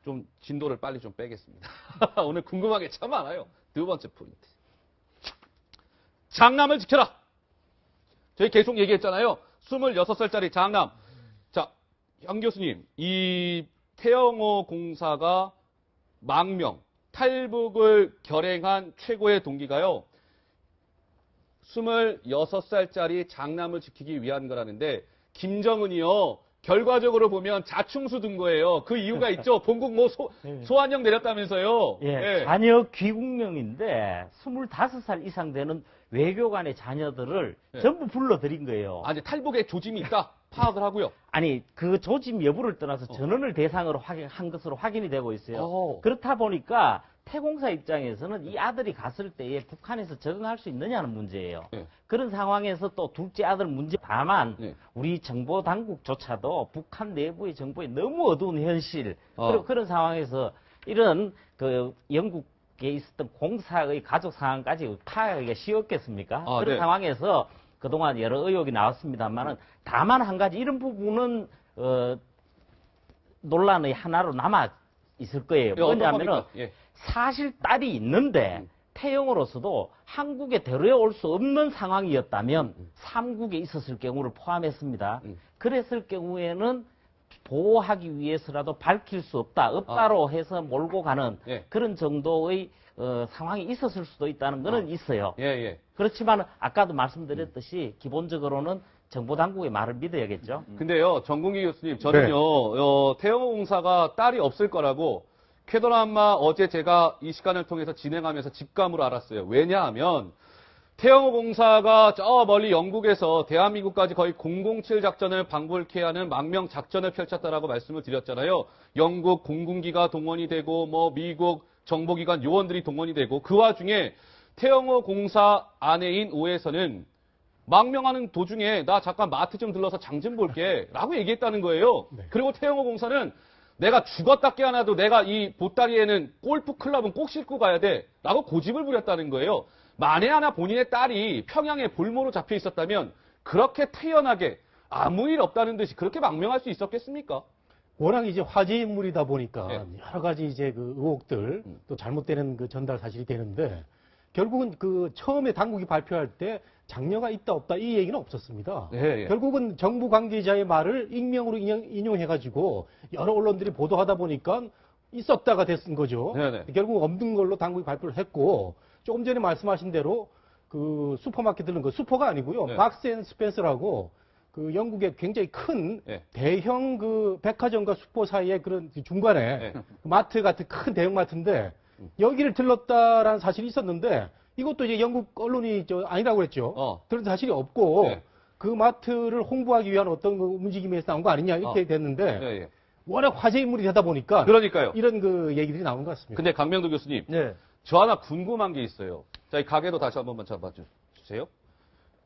좀 진도를 빨리 좀 빼겠습니다. 오늘 궁금한 게 참 많아요. 두 번째 포인트. 장남을 지켜라. 저희 계속 얘기했잖아요. 26살짜리 장남. 자, 양 교수님, 이 태영호 공사가 망명, 탈북을 결행한 최고의 동기가요. 26살짜리 장남을 지키기 위한 거라는데 김정은이요. 결과적으로 보면 자충수 든 거예요. 그 이유가 있죠. 본국 뭐 소환령 내렸다면서요. 자녀 귀국령인데 25살 이상 되는 외교관의 자녀들을 전부 불러들인 거예요. 아니 탈북의 조짐이 있다 파악을 하고요. 아니 그 조짐 여부를 떠나서 전원을 대상으로 한 것으로 확인이 되고 있어요. 그렇다 보니까 태공사 입장에서는 이 아들이 갔을 때에 북한에서 적응할 수 있느냐는 문제예요. 그런 상황에서 또 둘째 아들 문제. 다만 우리 정보 당국조차도 북한 내부의 정보에 너무 어두운 현실 그런 상황에서 이런 그 영국에 있었던 공사의 가족 상황까지 파악하기가 쉬웠겠습니까? 그런 상황에서 그동안 여러 의혹이 나왔습니다만은 다만 한 가지 이런 부분은 논란의 하나로 남아 있을 거예요. 뭐냐면은 사실 딸이 있는데 태영으로서도 한국에 데려올 수 없는 상황이었다면 삼국에 있었을 경우를 포함했습니다. 그랬을 경우에는 보호하기 위해서라도 밝힐 수 없다로 해서 몰고 가는 그런 정도의 상황이 있었을 수도 있다는 것은 있어요. 그렇지만 아까도 말씀드렸듯이 기본적으로는 정보당국의 말을 믿어야겠죠. 근데요, 정국기 교수님, 저는요, 태영호 공사가 딸이 없을 거라고 쾌도남마 어제 제가 이 시간을 통해서 진행하면서 직감으로 알았어요. 왜냐하면 태영호 공사가 저 멀리 영국에서 대한민국까지 거의 007 작전을 방불케 하는 망명 작전을 펼쳤다라고 말씀을 드렸잖아요. 영국 공군기가 동원이 되고 뭐 미국 정보기관 요원들이 동원이 되고 그 와중에 태영호 공사 아내인 오에서는 망명하는 도중에 나 잠깐 마트 좀 들러서 장 좀 볼게 라고 얘기했다는 거예요. 그리고 태영호 공사는 내가 죽었다 깨어나도 내가 이 보따리에는 골프 클럽은 꼭 싣고 가야 돼 라고 고집을 부렸다는 거예요. 만에 하나 본인의 딸이 평양에 볼모로 잡혀 있었다면 그렇게 태연하게 아무 일 없다는 듯이 그렇게 망명할 수 있었겠습니까? 워낙 이제 화제 인물이다 보니까 여러 가지 이제 그 의혹들 또 잘못되는 그 전달 사실이 되는데 결국은 그 처음에 당국이 발표할 때 장녀가 있다 없다 이 얘기는 없었습니다. 결국은 정부 관계자의 말을 익명으로 인용해가지고 여러 언론들이 보도하다 보니까 있었다가 됐은 거죠. 결국 없는 걸로 당국이 발표를 했고 조금 전에 말씀하신 대로 그 슈퍼마켓들은 그 슈퍼가 아니고요. 막스 앤 스펜서라고 그 영국의 굉장히 큰 대형 그 백화점과 슈퍼 사이의 그런 중간에 마트 같은 큰 대형 마트인데 여기를 들렀다라는 사실이 있었는데 이것도 이제 영국 언론이 아니라고 그랬죠. 그런 사실이 없고 그 마트를 홍보하기 위한 어떤 그 움직임에서 나온 거 아니냐 이렇게 됐는데 워낙 화제 인물이 되다 보니까 그러니까요. 이런 그 얘기들이 나온 것 같습니다. 근데 강명도 교수님, 저 하나 궁금한 게 있어요. 자, 이 가게도 다시 한 번만 잡아주세요.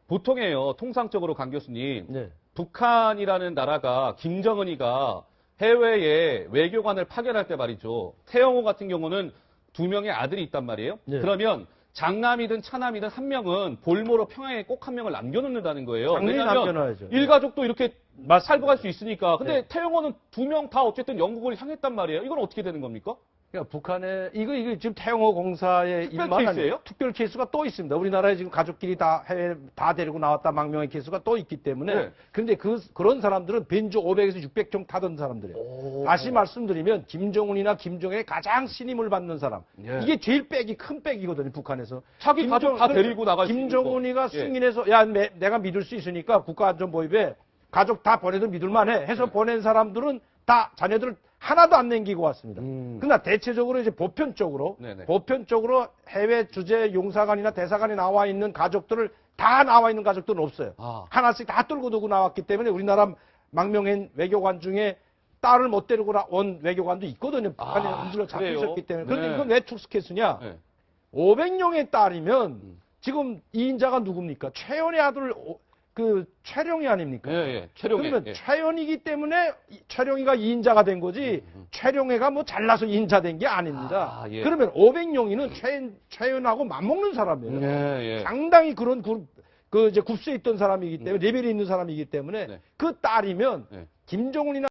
보통에요, 통상적으로 강 교수님, 북한이라는 나라가 김정은이가 해외에 외교관을 파견할 때 말이죠. 태영호 같은 경우는 2명의 아들이 있단 말이에요. 그러면 장남이든 차남이든 한 명은 볼모로 평양에 꼭 한 명을 남겨놓는다는 거예요. 왜냐하면 일가족도 이렇게 살고 갈 수 있으니까. 근데 태영호는 2명 다 어쨌든 영국을 향했단 말이에요. 이건 어떻게 되는 겁니까? 그러니까 북한에 이거 지금 태영호 공사의 특별 일만 케이스예요? 아니라 특별 케이스가 또 있습니다. 우리나라에 지금 가족끼리 다 해외 다 데리고 나왔다 망명의 케이스가 또 있기 때문에 네. 근데 그런 사람들은 벤주 500에서 600종 타던 사람들이에요. 다시 말씀드리면 김정은이나 김정일의 가장 신임을 받는 사람. 예. 이게 제일 큰 백이거든요, 북한에서. 자기 가족 다 데리고 나갈 수 있는 김정은이가 거. 예. 승인해서 야, 내가 믿을 수 있으니까 국가안전보위부에 가족 다 보내도 믿을만해 해서 보낸 사람들은 다 자녀들 하나도 안 남기고 왔습니다. 그러나 대체적으로 이제 보편적으로 네네. 해외 주재 용사관이나 대사관에 나와 있는 가족들을 다 나와 있는 가족들은 없어요. 아. 하나씩 다 끌고 두고 나왔기 때문에 우리나라 망명한 외교관 중에 딸을 못 데리고 온 외교관도 있거든요. 북한에 음주를 잡고 그래요? 있었기 때문에. 그런데 네. 이건 왜 특수케이스냐? 네. 500명의 딸이면 지금 이인자가 누굽니까? 최연의 아들 최령이 아닙니까? 예, 예. 최룡해. 그러면 예. 최연이기 때문에 최령이가 2인자가 된 거지 최령해가 뭐 잘나서 2인자 된 게 아닙니다. 아, 예. 그러면 500명이는 최연하고 맞먹는 사람이에요. 예, 예. 상당히 그런 이제 굽수에 있던 사람이기 때문에 레벨이 있는 사람이기 때문에 네. 그 딸이면 네. 김정은이나